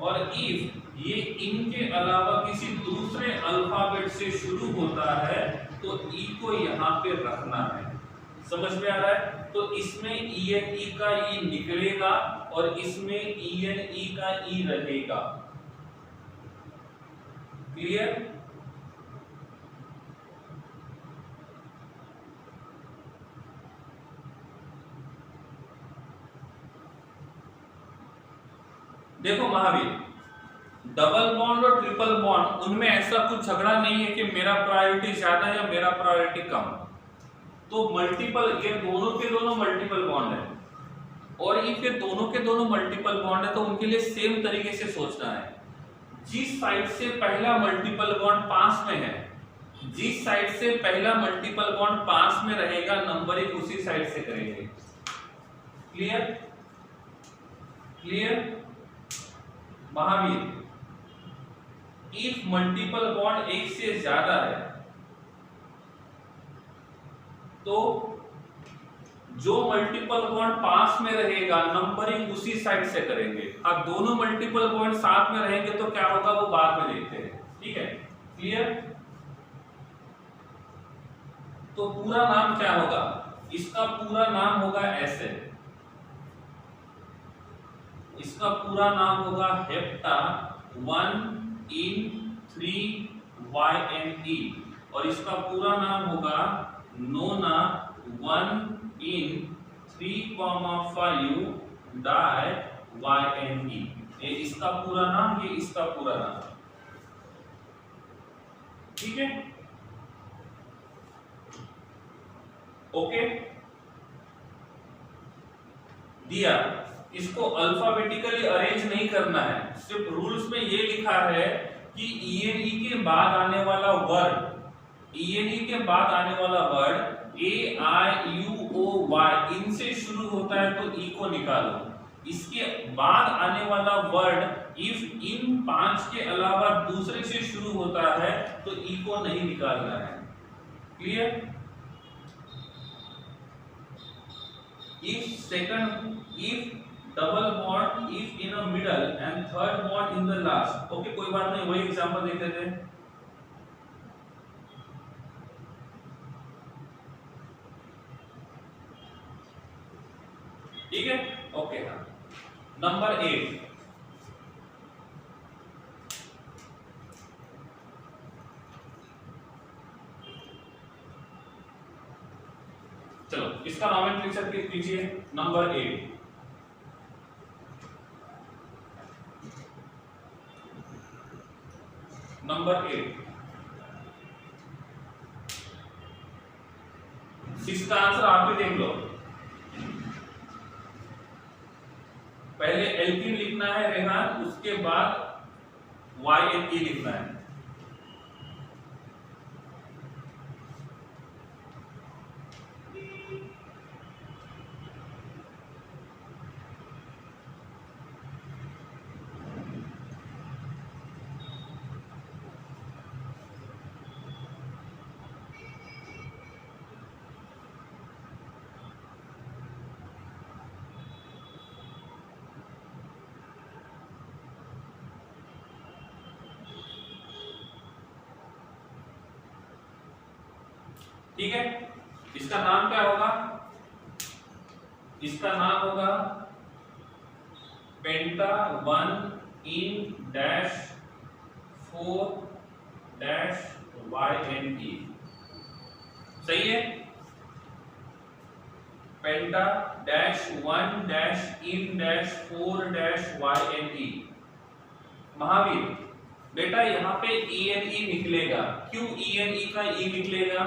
और if ये इनके अलावा किसी दूसरे अल्फाबेट से शुरू होता है तो E को यहाँ पे रखना है। समझ में आ रहा है? तो इसमें ENE का E निकलेगा और इसमें ENE का E रहेगा। क्लियर? देखो महावीर, डबल बॉन्ड और ट्रिपल बॉन्ड उनमें ऐसा कुछ झगड़ा नहीं है कि मेरा प्रायोरिटी ज्यादा या मेरा प्रायोरिटी कम। तो मल्टीपल, ये दोनों के दोनों मल्टीपल बॉन्ड है, और ये फिर दोनों के दोनों मल्टीपल बॉन्ड है तो उनके लिए सेम तरीके से सोचना है। जिस साइड से पहला मल्टीपल बॉन्ड पास में है, जिस साइड से पहला मल्टीपल बॉन्ड पास में रहेगा, नंबरिंग उसी साइड से करेंगे। Clear clear Mahavir, if multiple bond एक से ज्यादा है तो जो मल्टीपल बॉन्ड पास में रहेगा नंबरिंग उसी साइड से करेंगे। अब दोनों मल्टीपल बॉन्ड साथ में रहेंगे तो क्या होगा वो बाद में देखते हैं, ठीक है क्लियर। तो पूरा नाम क्या होगा, इसका पूरा नाम होगा ऐसे, इसका पूरा नाम होगा हेप्टा 1in3YNE और इसका पूरा नाम होगा नोना 1in3,5-YNE। ये इसका पूरा नाम, ये इसका पूरा नाम, ठीक है ओके दिया। इसको अल्फाबेटिकली अरेंज नहीं करना है, सिर्फ रूल्स में ये लिखा है कि ईएनई के बाद आने वाला वर्ड, ईएनई के बाद आने वाला वर्ड AIUOY इनसे शुरू होता है तो ई को निकालो। इसके बाद आने वाला वर्ड इफ इन 5 के अलावा दूसरे से शुरू होता है तो ई को नहीं निकालना है, clear. if double bond if in a middle and third bond in the last, okay कोई बात नहीं, वही एग्जांपल देख लेते हैं। ठीक है ओके हाँ नंबर 8, चलो इसका नॉमेनक्लेचर कीजिए। नंबर 8 इसका आंसर आप भी देख लो। पहले एल्कीन लिखना है रेहान, उसके बाद YNE लिखना है। ठीक है इसका नाम क्या होगा, इसका नाम होगा पेंटा 1in-4-YNE, सही है। पेंटा -1-in-4-YNE। महावीर बेटा यहाँ पे ENE निकलेगा, क्यों ENE का E निकलेगा,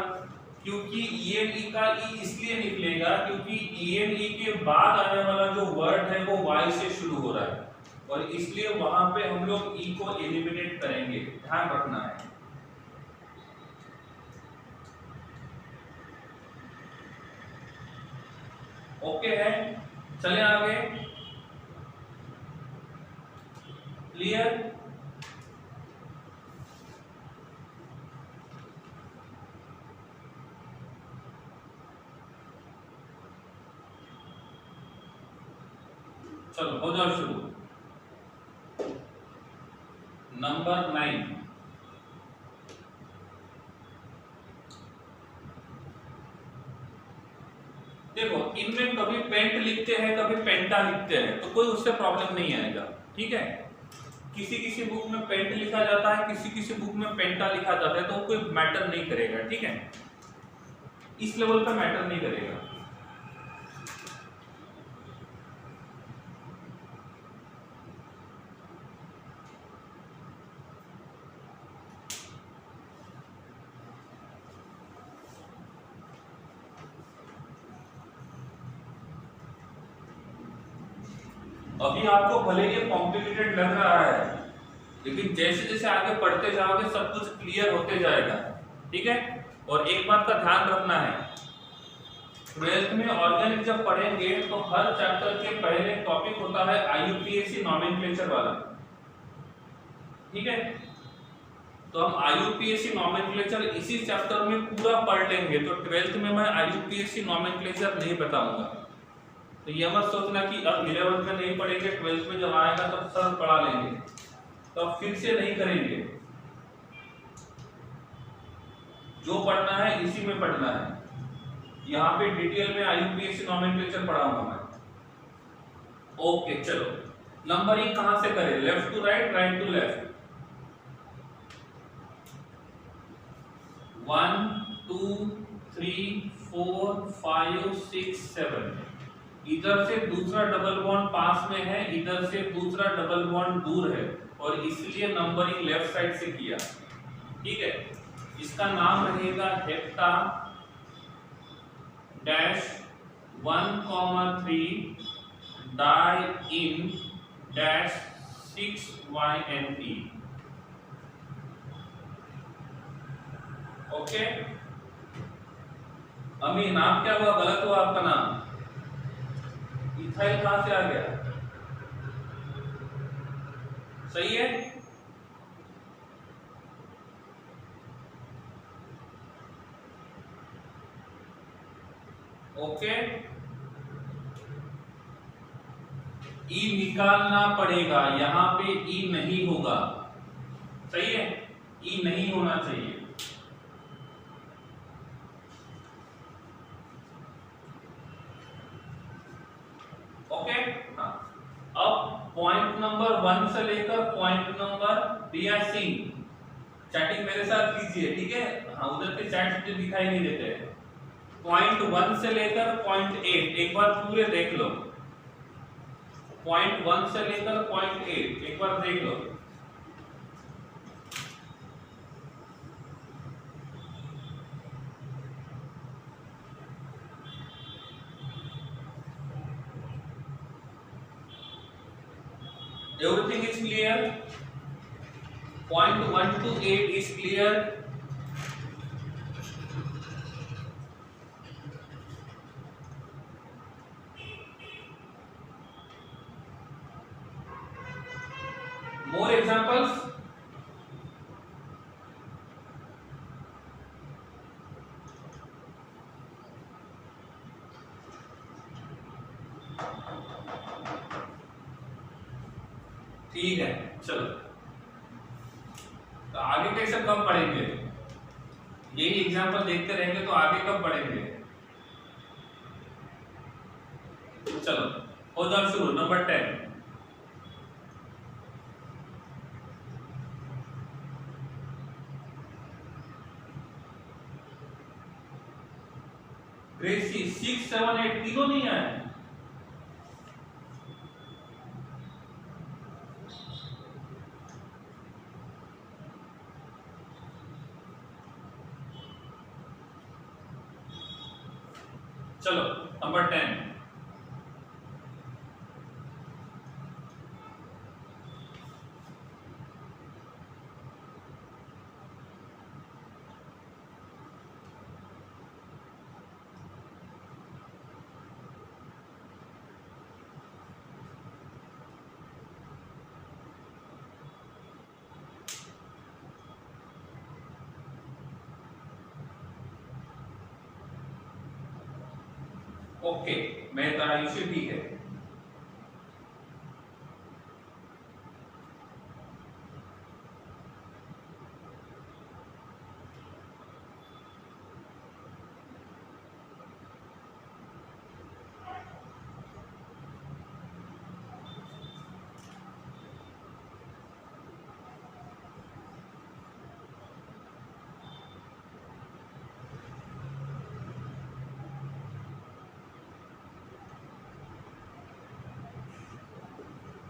क्योंकि ENE का E इसलिए निकलेगा क्योंकि ENE के बाद आने वाला जो वर्ड है वो Y से शुरू हो रहा है और इसलिए वहां पे हम लोग E को एलिमिनेट करेंगे, ध्यान रखना है। ओके है, चले आगे, क्लियर। चलो हो जाओ शुरू। नंबर 9 देखो, इनमें कभी पेंट लिखते हैं कभी पेंटा लिखते हैं तो कोई उससे प्रॉब्लम नहीं आएगा, ठीक है। किसी किसी बुक में पेंट लिखा जाता है, किसी किसी बुक में पेंटा लिखा जाता है, तो कोई मैटर नहीं करेगा, ठीक है, इस लेवल पे मैटर नहीं करेगा। अभी आपको भले ये कॉम्प्लिकेटेड लग रहा है, लेकिन जैसे जैसे आगे पढ़ते जाओगे सब कुछ क्लियर होते जाएगा, ठीक है। और एक बात का ध्यान रखना है, ट्वेल्थ में ऑर्गेनिक जब पढ़ेंगे तो हर चैप्टर के पहले टॉपिक होता है आईयूपीएसी नॉमेनक्लेचर वाला, ठीक है। तो हम आईयूपीएसी नॉमेनक्लेचर इसी चैप्टर में पूरा पढ़ लेंगे, तो ट्वेल्थ में मैं आईयूपीएसी नॉमेनक्लेचर नहीं बताऊंगा। तो ये मत सोचना कि अब 11th में नहीं पढ़ेंगे, 12th में जब आएगा तब सब पढ़ा लेंगे, तो अब फिर से नहीं करेंगे। जो पढ़ना है इसी में पढ़ना है। यहाँ पे डिटेल में आईयूपीएसी नॉमेनक्लेचर पढ़ाऊंगा मैं। ओके चलो, नंबरिंग कहां से करें, left to right, right to left. 1 2 3 4 5 6 7, इधर से दूसरा डबल बॉन्ड पास में है, इधर से दूसरा डबल बॉन्ड दूर है, और इसलिए नंबरिंग लेफ्ट साइड से किया, ठीक है। इसका नाम रहेगा hepta dash 1,3 di ene dash 6YNT। Okay, अमी नाम क्या हुआ, गलत हुआ आपका नाम। इथाइल कहां से आ गया, सही है। ओके, ई निकालना पड़ेगा, यहां पे ई नहीं होगा, सही है, ई नहीं होना चाहिए। ओके, हाँ। अब पॉइंट नंबर 1 से लेकर पॉइंट नंबर दिया सी, चैटिंग मेरे साथ कीजिए, ठीक है। हाँ, उधर के चैट मुझे दिखाई नहीं देते। पॉइंट 1 से लेकर पॉइंट 8 एक बार पूरे देख लो। पॉइंट 1 से लेकर पॉइंट 8 एक बार देख लो। Everything is clear. Point 1 to 8 is clear. More examples. ठीक है, चलो, तो आगे कैसे कब पढ़ेंगे, यही एग्जांपल देखते रहेंगे तो आगे कब पढ़ेंगे। चलो हो जाओ शुरू। नंबर 10, ग्रेसी 6 7 8 तीनों नहीं आए। चलो नंबर 10, ओके, मेहता आयुषी ठीक है।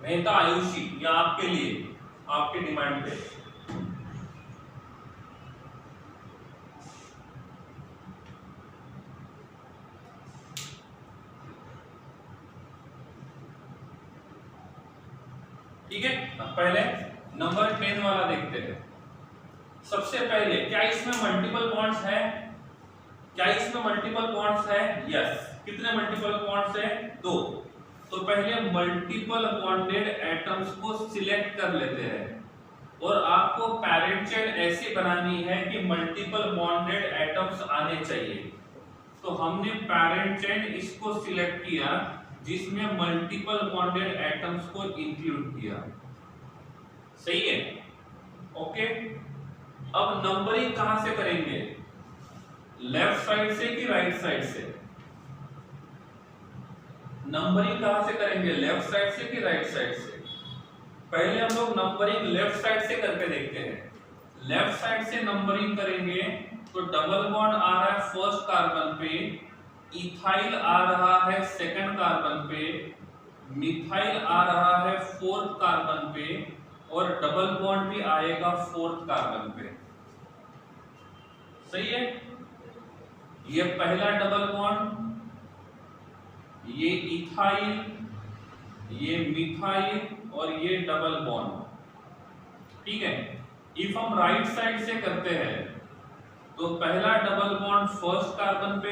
मेहता आयुषी, ये आपके लिए, आपके डिमांड पे। ठीक है, अब पहले नंबर 10 वाला देखते हैं। सबसे पहले क्या इसमें मल्टीपल बॉन्ड्स हैं? क्या इसमें मल्टीपल बॉन्ड्स है? यस। कितने मल्टीपल बॉन्ड्स है? 2। तो पहले मल्टीपल बॉन्डेड एटम्स को सिलेक्ट कर लेते हैं और आपको पैरेंट चेन ऐसी बनानी है कि मल्टीपल बॉन्डेड एटम्स आने चाहिए। तो हमने पैरेंट चेन इसको सिलेक्ट किया जिसमें मल्टीपल बॉन्डेड एटम्स को इंक्लूड किया। सही है? ओके। अब नंबरिंग कहां से करेंगे? लेफ्ट साइड से कि राइट साइड से? नंबरिंग कहां से करेंगे? लेफ्ट साइड से कि राइट साइड से? पहले हम लोग नंबरिंग लेफ्ट साइड से करके देखते हैं। लेफ्ट साइड से नंबरिंग करेंगे तो डबल बॉन्ड आ रहा है फर्स्ट कार्बन पे, इथाइल आ रहा है सेकंड कार्बन पे, मिथाइल आ रहा है फोर्थ कार्बन पे और डबल बॉन्ड भी आएगा फोर्थ कार्बन पे। सही है? ये पहला डबल बॉन्ड, ये इथाइल, ये मिथाइल और ये डबल बॉन्ड। ठीक है। इफ हम राइट साइड से करते हैं तो पहला डबल बॉन्ड फर्स्ट कार्बन पे,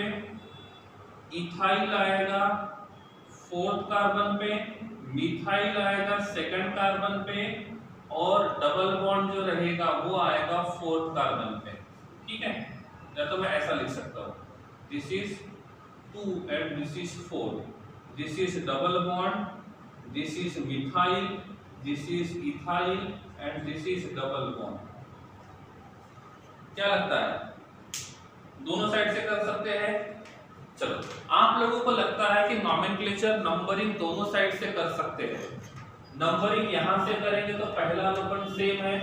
इथाइल आएगा फोर्थ कार्बन पे, मिथाइल आएगा सेकंड कार्बन पे और डबल बॉन्ड जो रहेगा वो आएगा फोर्थ कार्बन पे। ठीक है? या तो मैं ऐसा लिख सकता हूं, this is 2 and this is 4, this is double bond, this is methyl, this is ethyl and this is double bond। क्या लगता है? दोनों साइड से कर सकते हैं? चलो, आप लोगों को लगता है कि नॉमेनक्लेचर नंबरिंग दोनों साइड से कर सकते हैं। नंबरिंग यहां से करेंगे तो पहला लोकंड सेम है,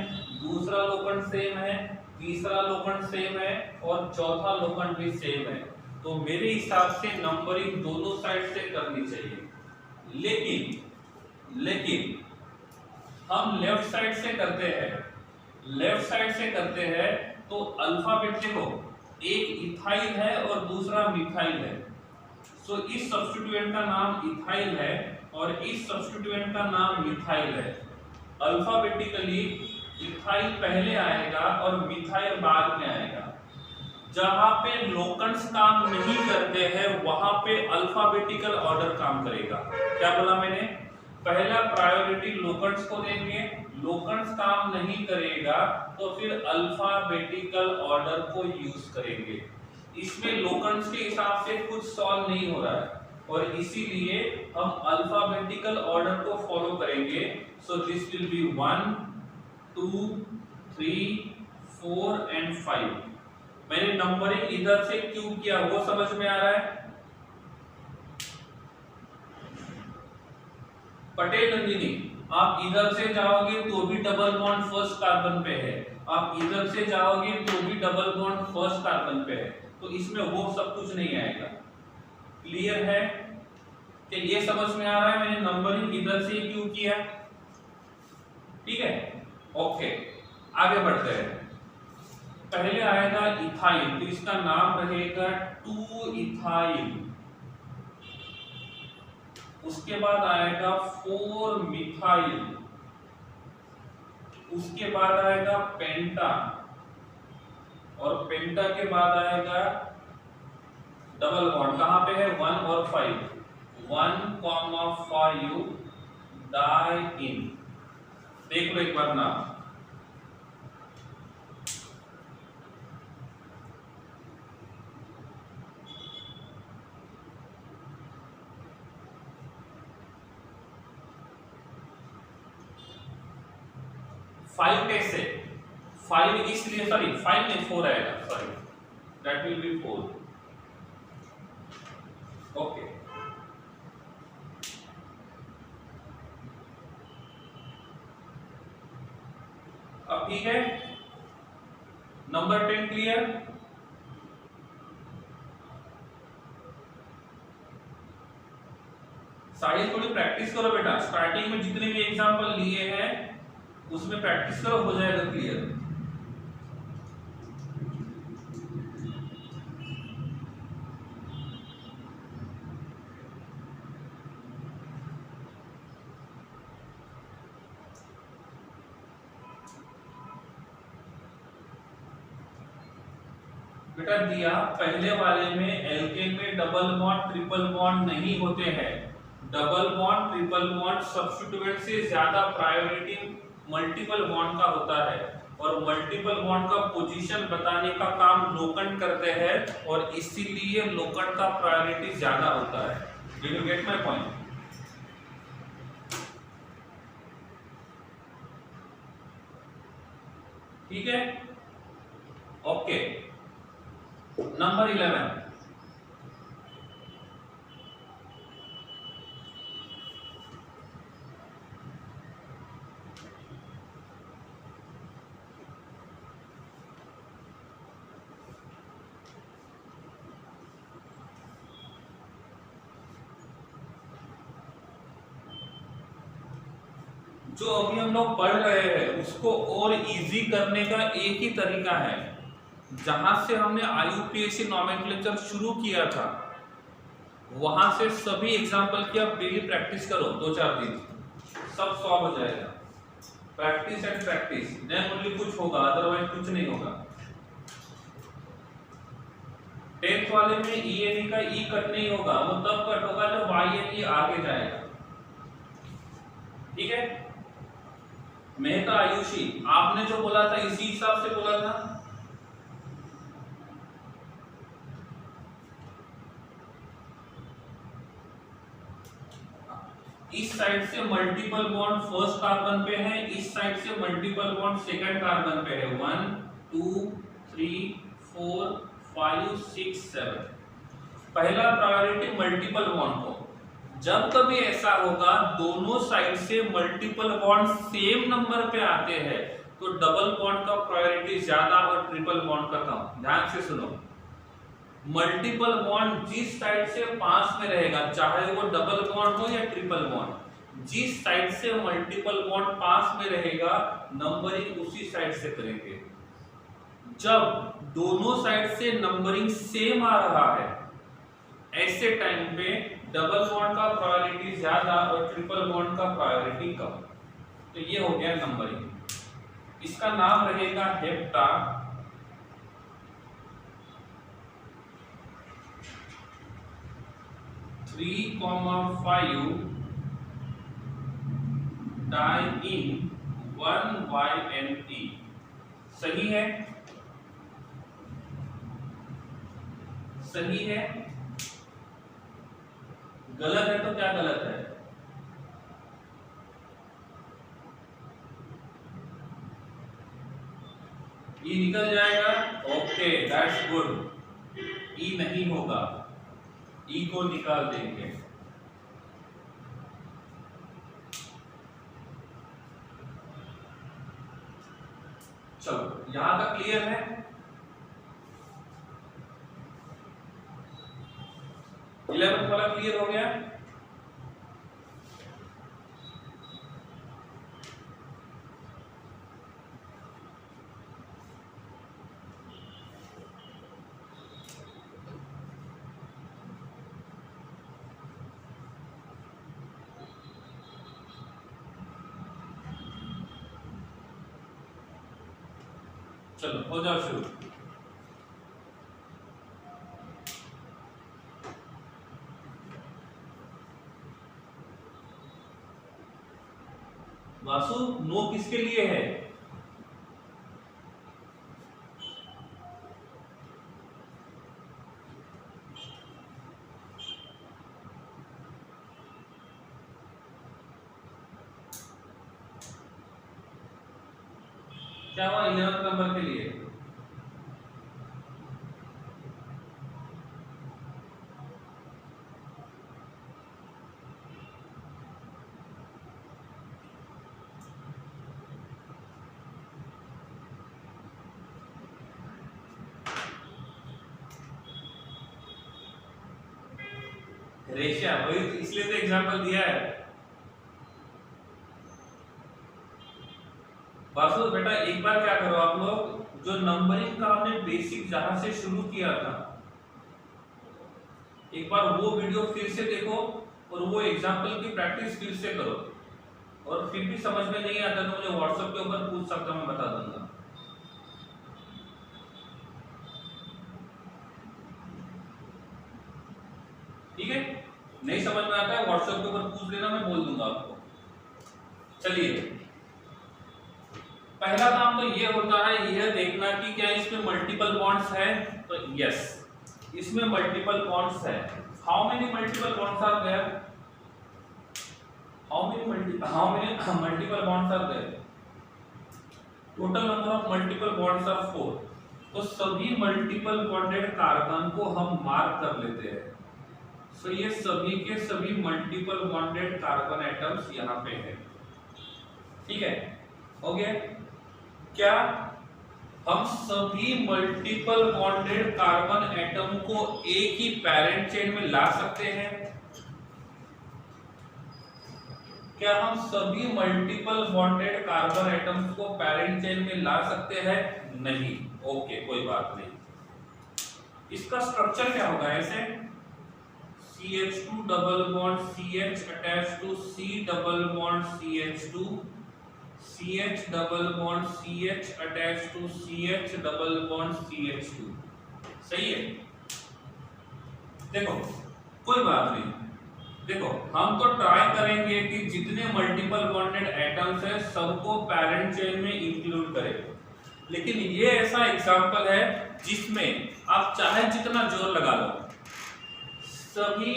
दूसरा लोकंड सेम है, तीसरा लोकंड सेम है और चौथा लोकंड भी सेम है। तो मेरे हिसाब से नंबरिंग दोनों साइड से करनी चाहिए। लेकिन हम लेफ्ट साइड से करते हैं। लेफ्ट साइड से करते हैं तो अल्फाबेट देखो, एक इथाइल है और दूसरा मिथाइल है। सो इस सब्स्टिट्यूएंट का नाम इथाइल है और इस सब्स्टिट्यूएंट का नाम मिथाइल है। अल्फाबेटिकली इथाइल पहले आएगा और मिथाइल बाद में आएगा। जहां पे लोकंड्स काम नहीं करते हैं वहां पे अल्फाबेटिकल ऑर्डर काम करेगा। क्या बोला मैंने? पहला प्रायोरिटी लोकंड्स को देंगे, लोकंड्स काम नहीं करेगा तो फिर अल्फाबेटिकल ऑर्डर को यूज करेंगे। इसमें लोकंड्स के हिसाब से कुछ सॉल्व नहीं हो रहा है और इसीलिए हम अल्फाबेटिकल ऑर्डर को फॉलो करेंगे। सो दिस विल बी 1 2 3 4 एंड 5। मैंने नंबरिंग इधर से क्यों किया वो समझ में आ रहा है? पटेल नंदिनी, आप इधर से जाओगे तो भी डबल बॉन्ड फर्स्ट कार्बन पे है, आप इधर से जाओगे तो भी डबल बॉन्ड फर्स्ट कार्बन पे है, तो इसमें वो सब कुछ नहीं आएगा। क्लियर है? कि ये समझ में आ रहा है मैंने नंबरिंग इधर से क्यों किया? ठीक है, ओके, आगे बढ़ते हैं। पहले आएगा इथाइल, तो इसका नाम रहेगा 2 इथाइल। उसके बाद आएगा 4 मिथाइल, उसके बाद आएगा पेंटा और पेंटा के बाद आएगा डबल बॉन्ड। कहां पे है? 1 और 5, 1,5 डाइइन। देख लो एक बार नाम। फाइव कैसे? 5 इसलिए, सॉरी 5 नहीं 4 आएगा, sorry that will B 4। Okay, अब ठीक है, नंबर 10 क्लियर? साहिल थोड़ी प्रैक्टिस करो बेटा, स्टार्टिंग में जितने भी एग्जांपल लिए हैं उसमें प्रैक्टिस करो, हो जाएगा क्लियर। बेटा दिया पहले वाले में एल्केन में डबल बॉन्ड ट्रिपल बॉन्ड नहीं होते हैं। Double bond triple bond substituent से ज्यादा प्रायोरिटी मल्टीपल बॉन्ड का होता है और मल्टीपल बॉन्ड का पोजीशन बताने का काम लोकंड करते हैं और इसीलिए लोकंड का प्रायोरिटी ज्यादा होता है। Did you get my point? ठीक है, ओके। नंबर 11, जो अभी हम लोग पढ़ रहे हैं उसको और इजी करने का एक ही तरीका है। जहां से हमने आईयूपीएससी नोमेनक्लेचर शुरू किया था वहां से सभी एग्जांपल की आप डेली प्रैक्टिस करो 2-4 दिन, सब सॉल्व हो जाएगा। Practice and practice, then only कुछ होगा, अदरवाइज कुछ नहीं होगा। 10th वाले में ई का ई कट नहीं होगा, वो तब कट होगा जब आई आगे जाएगा। ठीक है, मेहता आयुषी आपने जो बोला था इसी हिसाब से बोला था। इस साइड से मल्टीपल बॉन्ड फर्स्ट कार्बन पे है, इस साइड से मल्टीपल बॉन्ड सेकंड कार्बन पे है। 1 2 3 4 5 6 7। पहला प्रायोरिटी मल्टीपल बॉन्ड को। जब कभी ऐसा होगा दोनों साइड से मल्टीपल बॉन्ड सेम नंबर पे आते हैं तो डबल बॉन्ड का प्रायोरिटी ज्यादा और ट्रिपल बॉन्ड का कम। ध्यान से सुनो, मल्टीपल बॉन्ड जिस साइड से पास में रहेगा, चाहे वो डबल बॉन्ड हो या ट्रिपल बॉन्ड, जिस साइड से मल्टीपल बॉन्ड पास में रहेगा नंबरिंग उसी साइड से करेंगे। जब दोनों साइड से नंबरिंग सेम आ रहा है ऐसे टाइम पे डबल बॉन्ड का प्रायोरिटी ज्यादा और ट्रिपल बॉन्ड का प्रायोरिटी कम। तो ये हो गया नंबरिंग। इसका नाम रहेगा हेप्टा। Three 5 diene 1YNE। सही है, सही है। गलत है तो क्या गलत है? ई निकल जाएगा, ओके दैट्स गुड। ई नहीं होगा, ई को निकाल देंगे। चलो यहां तक क्लियर है। इलेवेंथ वाला क्लियर हो गया। चलो हो जाओ शुरू। वासु नो किसके लिए है? क्या हुआ 11th नंबर के लिए? रेशिया, वही इसलिए तो एग्जांपल दिया है। वासु बेटा एक बार क्या करो आप लोग, जो नंबरिंग का हमने बेसिक जहां से शुरू किया था एक बार वो वीडियो फिर से देखो और वो एग्जांपल की प्रैक्टिस फिर से करो, और फिर भी समझ में नहीं आता तो मुझे व्हाट्सएप के ऊपर पूछ सकते हो, मैं बता दूंगा। नहीं समझ में आता है व्हाट्सएप के ऊपर पूछ लेना, मैं बोल दूंगा आपको। चलिए, पहला काम तो ये होता है यह देखना कि क्या इसमें मल्टीपल बॉन्ड्स है। तो यस, इसमें मल्टीपल बॉन्ड्स है। How many multiple bonds are there? How many multiple bonds are there? Total number of multiple bonds are 4। तो सभी मल्टीपल बॉन्डेड कार्बन को हम मार्क कर लेते हैं। सो ये सभी के सभी मल्टीपल बॉन्डेड कार्बन एटम्स यहाँ पे है। ठीक है, हो गया? क्या हम सभी मल्टीपल बॉन्डेड कार्बन एटम को एक ही पैरेंट चेन में ला सकते हैं? क्या हम सभी मल्टीपल बॉन्डेड कार्बन एटम्स को पैरेंट चेन में ला सकते हैं? नहीं। ओके, कोई बात नहीं। इसका स्ट्रक्चर क्या होगा? ऐसे CH2 double bond CH attach to C double bond CH2, CH double bond CH attach to CH double bond CH2। सही है? देखो, कोई बात नहीं। देखो, हम तो ट्राई करेंगे कि जितने मल्टीपल बॉन्डेड एटम्स हैं सबको पैरेंट चेन में इंक्लूड करें, लेकिन ये ऐसा एग्जांपल है जिसमें आप चाहे जितना जोर लगा लो, सभी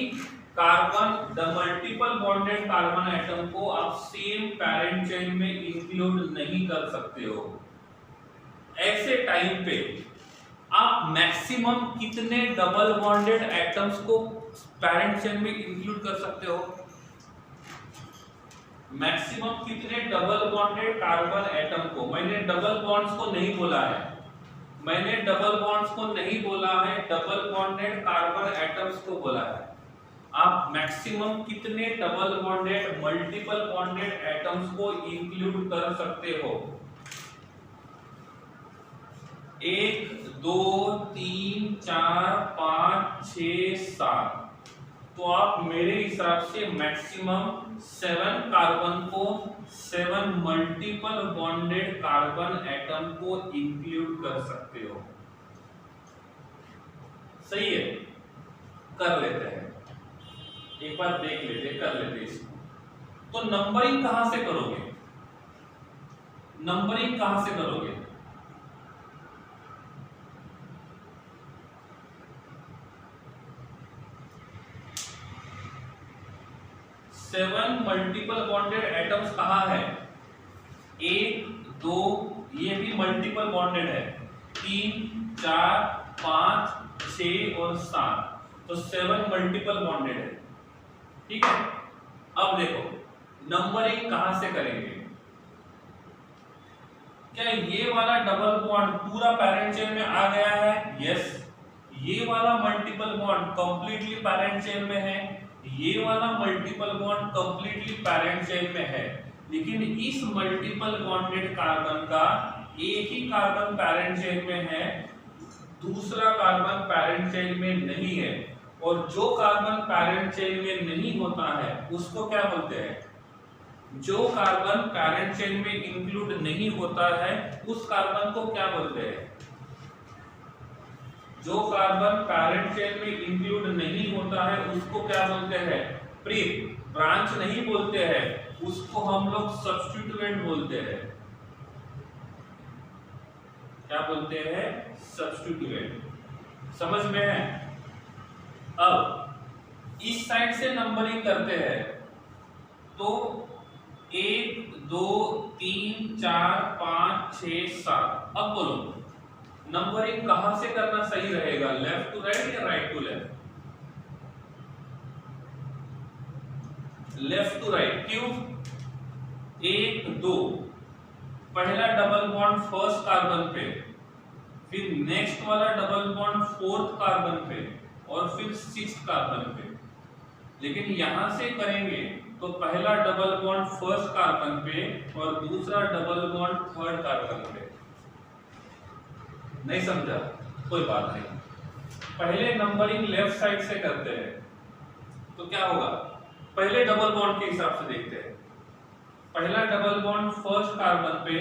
carbon the multiple bonded carbon atom को आप सेम पैरेंट चेन में इंक्लूड नहीं कर सकते हो। ऐसे टाइम पे आप मैक्सिमम कितने डबल बॉन्डेड एटम्स को पैरेंट चेन में इंक्लूड कर सकते हो? मैक्सिमम कितने डबल बॉन्डेड कार्बन एटम को? मैंने डबल बॉन्ड्स को नहीं बोला है, मैंने डबल बॉन्ड्स को नहीं बोला है, डबल बॉन्डेड कार्बन एटम्स को बोला है। आप मैक्सिमम कितने double bonded multiple bonded atoms को इंक्लूड कर सकते हो? 1 2 3 4 5 6 7। तो आप मेरे हिसाब से मैक्सिमम 7 कार्बन को 7 मल्टीपल बॉन्डेड कार्बन एटम को इंक्लूड कर सकते हो। सही है? कर लेते हैं, एक बार देख लेते, कर लेते इसको। तो नंबरिंग कहां से करोगे? नंबरिंग कहां से करोगे? सेवन मल्टीपल बॉन्डेड एटम्स कहाँ है? 1 2, ये भी मल्टीपल बॉन्डेड है, 3 4 5 6 और 7। तो 7 मल्टीपल बॉन्डेड है। ठीक है, अब देखो नंबरिंग कहां से करेंगे? क्या ये वाला डबल बॉन्ड पूरा पैरेंट चेन में आ गया है? यस। ये वाला multiple bond completely parent chain में है, ये वाला multiple bond completely parent chain में है, लेकिन इस मल्टीपल बॉन्डेड कार्बन का एक ही कार्बन पैरेंट चेन में है, दूसरा कार्बन पैरेंट चेन में नहीं है। और जो कार्बन पैरेंट चेन में नहीं होता है उसको क्या बोलते हैं? जो कार्बन पैरेंट चेन में इंक्लूड नहीं होता है उस कार्बन को क्या बोलते हैं? जो कार्बन पैरेंट चेन में इंक्लूड नहीं होता है उसको क्या बोलते हैं? प्री ब्रांच नहीं बोलते हैं, उसको हम लोग सब्स्टिट्यूएंट बोलते हैं। क्या बोलते हैं? सब्स्टिट्यूएंट। समझ में है? अब इस साइड से नंबरिंग करते हैं तो 1 2 3 4 5 6 7। अब बोलो नंबरिंग कहां से करना सही रहेगा? लेफ्ट टू राइट या right to left? Left to right. क्यों? 1 2, पहला डबल बॉन्ड फर्स्ट कार्बन पे, फिर नेक्स्ट वाला डबल बॉन्ड फोर्थ कार्बन पे, और फिर सिक्स्थ कार्बन पे। लेकिन यहां से करेंगे तो पहला डबल बॉन्ड फर्स्ट कार्बन पे और दूसरा डबल बॉन्ड थर्ड कार्बन पे। नहीं समझा? कोई बात नहीं। पहले नंबरिंग लेफ्ट साइड से करते हैं तो क्या होगा? पहले डबल बॉन्ड के हिसाब से देखते हैं। पहला डबल बॉन्ड फर्स्ट कार्बन पे,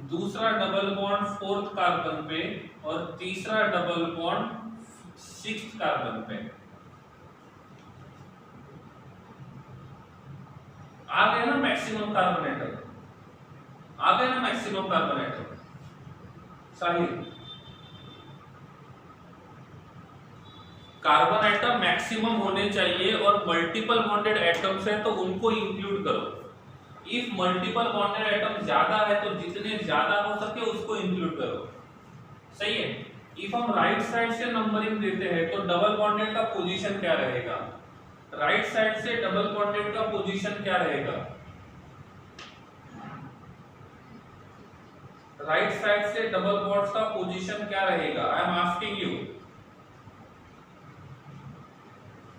दूसरा डबल बॉन्ड फोर्थ कार्बन पे और तीसरा डबल बॉन्ड सिक्स्थ कार्बन पे। आ गया ना मैक्सिमम कार्बन एटम, आ गया ना मैक्सिमम कार्बन एटम साहिल। कार्बन एटम मैक्सिमम होने चाहिए और मल्टीपल बॉन्डेड एटम्स है तो उनको इंक्लूड करो। इफ मल्टीपल बॉन्डेड एटम ज्यादा है तो जितने ज्यादा हो सके उसको इंक्लूड करो, सही है। इफ हम राइट साइड से नंबरिंग देते हैं तो डबल बॉन्डेड का पोजीशन क्या रहेगा, राइट साइड से डबल बॉन्डेड का पोजीशन क्या रहेगा, राइट साइड से डबल बॉन्ड्स का पोजीशन क्या रहेगा, आई एम आस्किंग यू,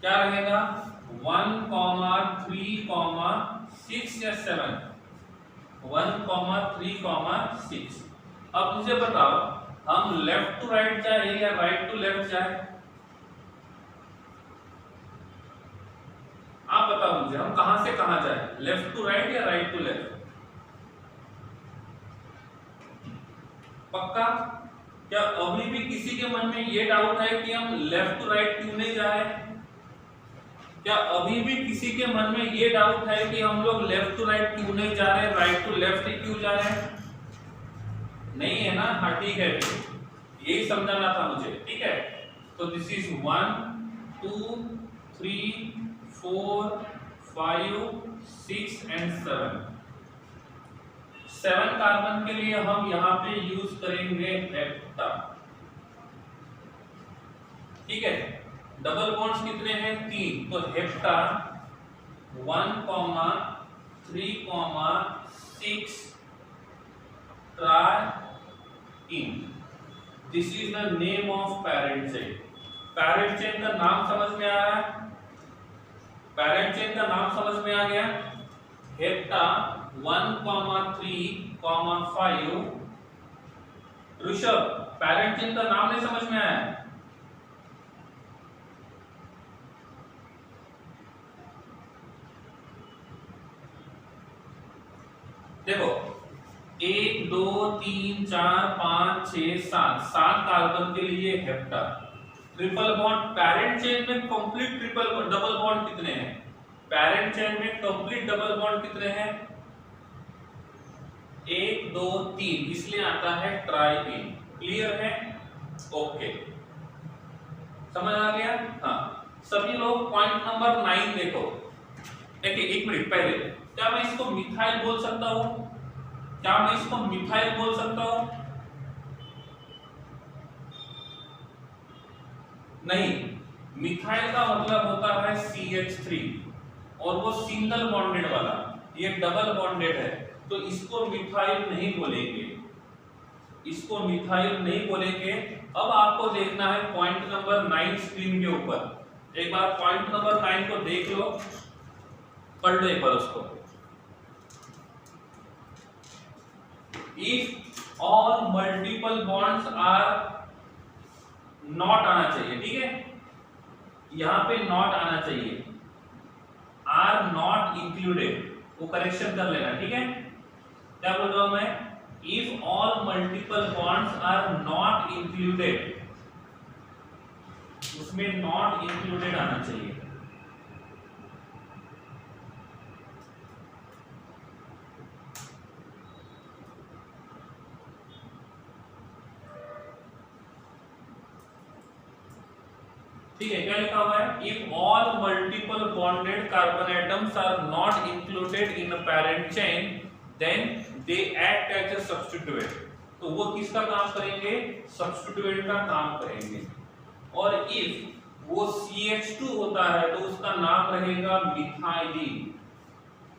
क्या रहेगा 1, 3, 6 या 7, 1, 3, 6। अब मुझे बताओ हम लेफ्ट टू राइट जाए या राइट टू लेफ्ट जाए, आप बताओ मुझे हम कहां से कहां जाए, लेफ्ट टू राइट या राइट टू लेफ्ट, पक्का। क्या अभी भी किसी के मन में ये डाउट है कि हम लेफ्ट टू राइट क्यों नहीं जा रहे, क्या अभी भी किसी के मन में ये डाउट है कि हम लोग लेफ्ट टू राइट क्यों नहीं जा रहे, राइट टू लेफ्ट ही क्यों जा रहे हैं, नहीं है ना, हाँ ठीक है, यही समझाना था मुझे, ठीक है। तो दिस इज 1, 2, 3, 4, 5, 6 एंड 7। 7 कार्बन के लिए हम यहाँ पे यूज करेंगे हेप्टा, ठीक है। डबल बॉन्ड्स कितने हैं 3, तो hepta 1, 3, 6 try in, this is the name of parent chain. Parent chain का नाम समझ में आ रहा है, पैरेंट चेन का नाम समझ में आ गया, हेप्टा 1, 3, 5। ऋषभ पैरेंट चेन का नाम नहीं समझ में आया, देखो 1, 2, 3, 4, 5, 6, 7 कार्बन के लिए hepta triple bond. Parent chain में कंप्लीट ट्रिपल डबल बॉन्ड कितने हैं, पैरेंट चेन में कंप्लीट डबल बॉन्ड कितने हैं 1, 2, 3, इसलिए आता है ट्राइइन, क्लियर है, ओके समझ आ गया। हाँ सभी लोग पॉइंट नंबर 9 देखो, देखिए एक मिनट पहले, क्या मैं इसको मिथाइल बोल सकता हूं, क्या मैं इसको मिथाइल बोल सकता हूं, नहीं, मिथाइल का मतलब होता है CH3 और वो सिंगल बॉन्डेड वाला, ये डबल बॉन्डेड है, तो इसको मिथाइल नहीं बोलेंगे, इसको मिथाइल नहीं बोलेंगे। अब आपको देखना है पॉइंट नंबर 9 स्क्रीन के ऊपर, एक बार पॉइंट नंबर 9 को देख लो, पढ़ लो एक बार उसको। If all multiple bonds are, not आना चाहिए, ठीक है, यहां पे नॉट आना चाहिए, आर नॉट इंक्लूडेड, वो करेक्शन कर लेना, ठीक है। क्या बोल रहा हूं मैं, if all multiple bonds are not included, उसमें नॉट इंक्लूडेड आना चाहिए। ठीक है, क्या लिखा हुआ है, if all multiple bonded carbon atoms are not included in a parent chain then they act as a substituent, तो वो किसका काम करेंगे, सब्स्टिट्यूएंट का काम करेंगे। और इफ वो CH2 होता है तो उसका नाम रहेगा मिथाइलिन,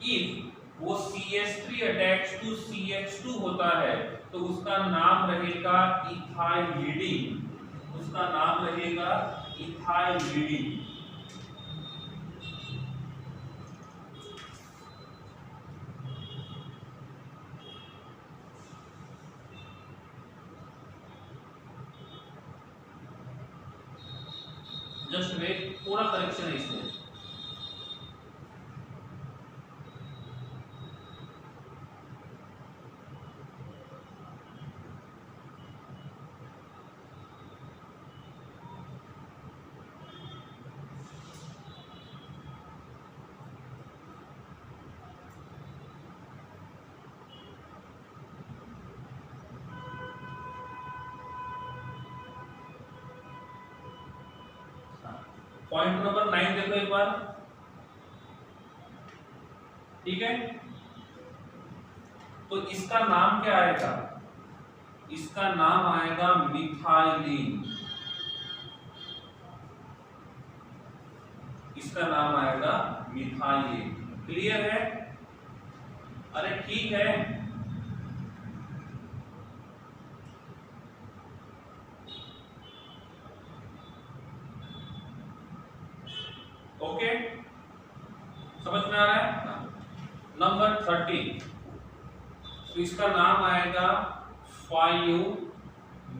इफ वो CH3 अटैच टू CH2 होता है तो उसका नाम रहेगा इथाइलिन, उसका नाम रहेगा इथाइलिन। जस्ट वेट, थोड़ा करेक्शन है इसमें। पॉइंट नंबर 9 देखो एक बार, ठीक है। तो इसका नाम क्या आएगा, इसका नाम आएगा मिथाइलिन, इसका नाम आएगा मिथाइलिन। क्लियर है? अरे ठीक है, ओके, समझ में आ रहा है। नंबर 13, तो इसका नाम आएगा 5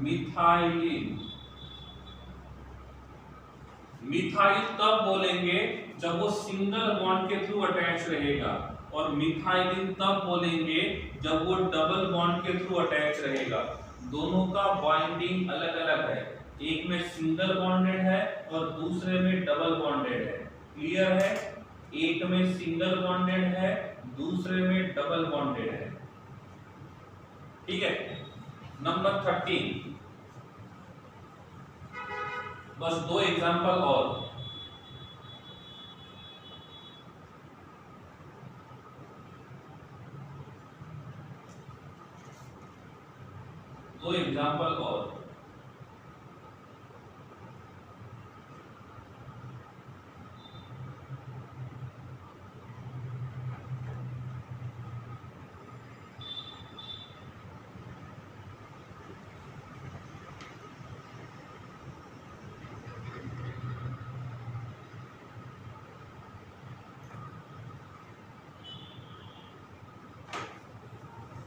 मिथाइलिन। मिथाइल तब बोलेंगे जब वो सिंगल बॉन्ड के थ्रू अटैच रहेगा, और मिथाइलिन तब बोलेंगे जब वो डबल बॉन्ड के थ्रू अटैच रहेगा। दोनों का बाइंडिंग अलग अलग है, एक में सिंगल बॉन्डेड है और दूसरे में डबल बॉन्डेड है। क्लियर है? एक में सिंगल बॉन्डेड है, दूसरे में डबल बॉन्डेड है। ठीक है। नंबर 13, बस 2 एग्जांपल और। दो एग्जांपल और।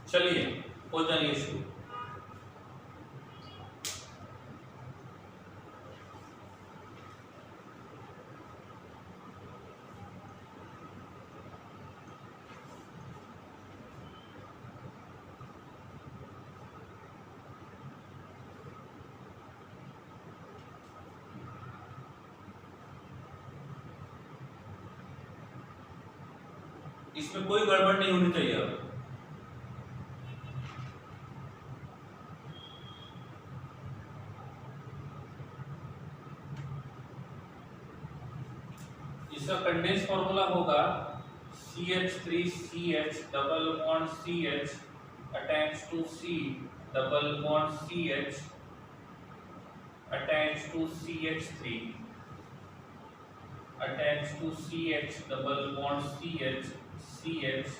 चलिए हो जाइए शुरू। इसमें कोई गड़बड़ नहीं होनी चाहिए अब। इसका कंडेंस फॉर्मूला होगा CH3CH double bond CH attach to C double bond CH attach to CH3 attach to CH double bond CH CH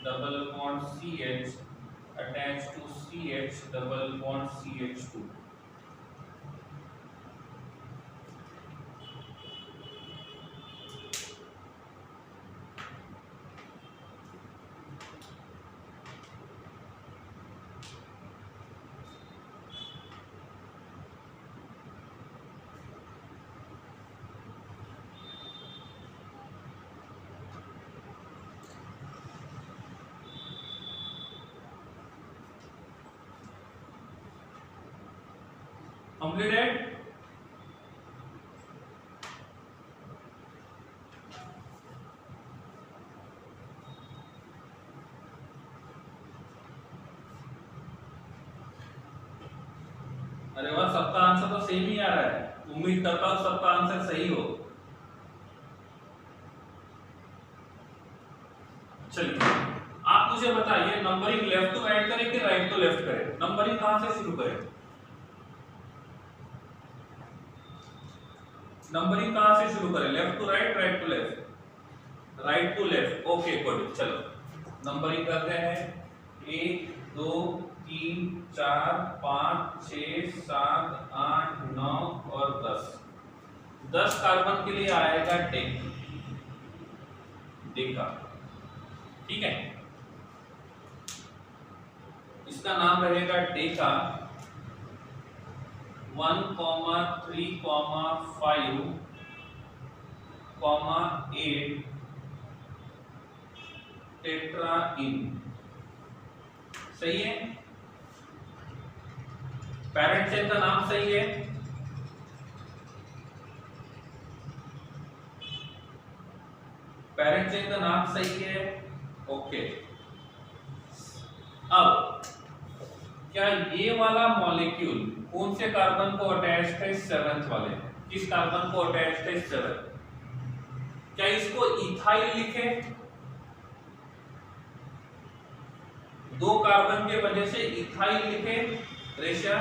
double bond CH attach to CH double bond CH2। Completed? अरे वाह, सबका answer तो same ही आ रहा है। उम्मीद करता हूं सबका आंसर सही हो। चलिए आप मुझे बताइए, नंबरिंग लेफ्ट टू राइट करें कि राइट टू लेफ्ट करें? नंबरिंग कहां से शुरू करें? नंबरिंग कहां से शुरू करें? Left to right, right to left? Right to left. Okay good, चलो नंबरिंग करते हैं। 1 2 3 4 5 6 7 8 9 और 10। 10 कार्बन के लिए आएगा डेका। ठीक है, इसका नाम रहेगा डेका 1, 3, 5, 8 टेट्राइन। सही है? पैरेंट चेन का नाम सही है? पैरेंट चेन का नाम सही है? ओके। अब क्या ये वाला मॉलिक्यूल कौन से कार्बन को अटैच्ड है? 7th वाले। किस कार्बन को अटैच्ड है 7। क्या इसको इथाइल लिखे? 2 कार्बन के वजह से इथाइल लिखे रेशा?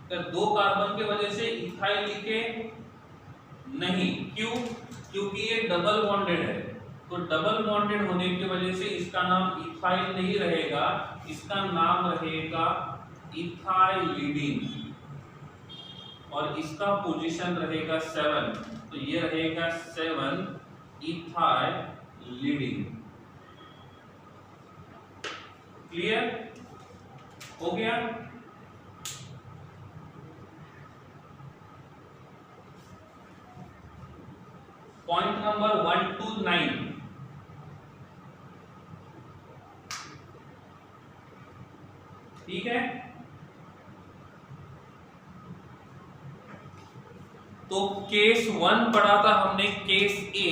क्या 2 कार्बन के वजह से इथाइल लिखे? नहीं। क्यों? क्योंकि ये डबल बॉन्डेड है, तो डबल बॉन्डेड होने की वजह से इसका नाम इथाइल नहीं रहेगा, इसका नाम रहेगा इथाइलिडीन और इसका पोजीशन रहेगा 7, तो ये रहेगा 7 इथाइलिडीन। क्लियर हो गया? Point number 1 to 9। ठीक है, तो केस 1 पढ़ा था हमने, case A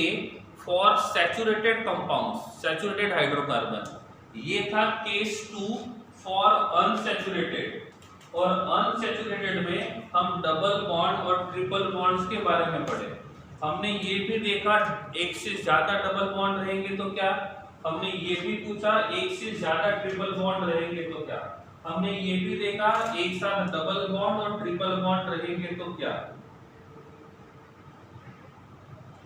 for saturated compounds, saturated hydrocarbon. ये था केस 2 फॉर अनसैचुरेटेड, और अनसैचुरेटेड में हम डबल बॉन्ड और ट्रिपल बॉन्ड्स के बारे में पढ़े। हमने ये भी देखा एक से ज्यादा डबल बॉन्ड रहेंगे तो क्या, हमने ये भी पूछा एक से ज्यादा ट्रिपल बॉन्ड रहेंगे तो क्या, हमने ये भी देखा एक साथ डबल बॉन्ड और ट्रिपल बॉन्ड रहेंगे तो क्या।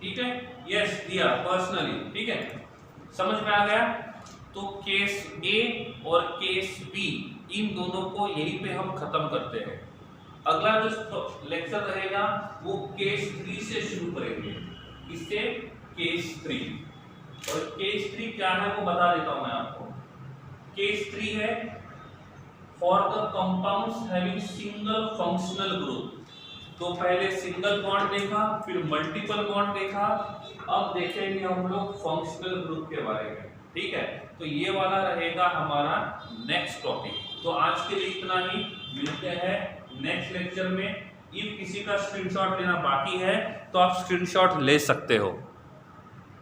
ठीक है, यस दिया पर्सनली। ठीक है, समझ में आ गया? तो केस ए और केस बी, इन दोनों को यहीं पे हम खत्म करते हैं। अगला जो लेक्चर रहेगा वो केस 3 से शुरू करेंगे, इससे केस 3। और केस 3 क्या है वो बता देता हूं मैं आपको। केस 3 है for the compounds having single functional group. तो पहले सिंगल बॉन्ड देखा, फिर मल्टीपल बॉन्ड देखा, अब देखेंगे हम लोग फंक्शनल ग्रुप के बारे में। ठीक है, तो ये वाला रहेगा हमारा नेक्स्ट टॉपिक। तो आज के लिए इतना ही, मिलते हैं नेक्स्ट लेक्चर में। इफ किसी का स्क्रीनशॉट लेना बाकी है तो आप स्क्रीनशॉट ले सकते हो।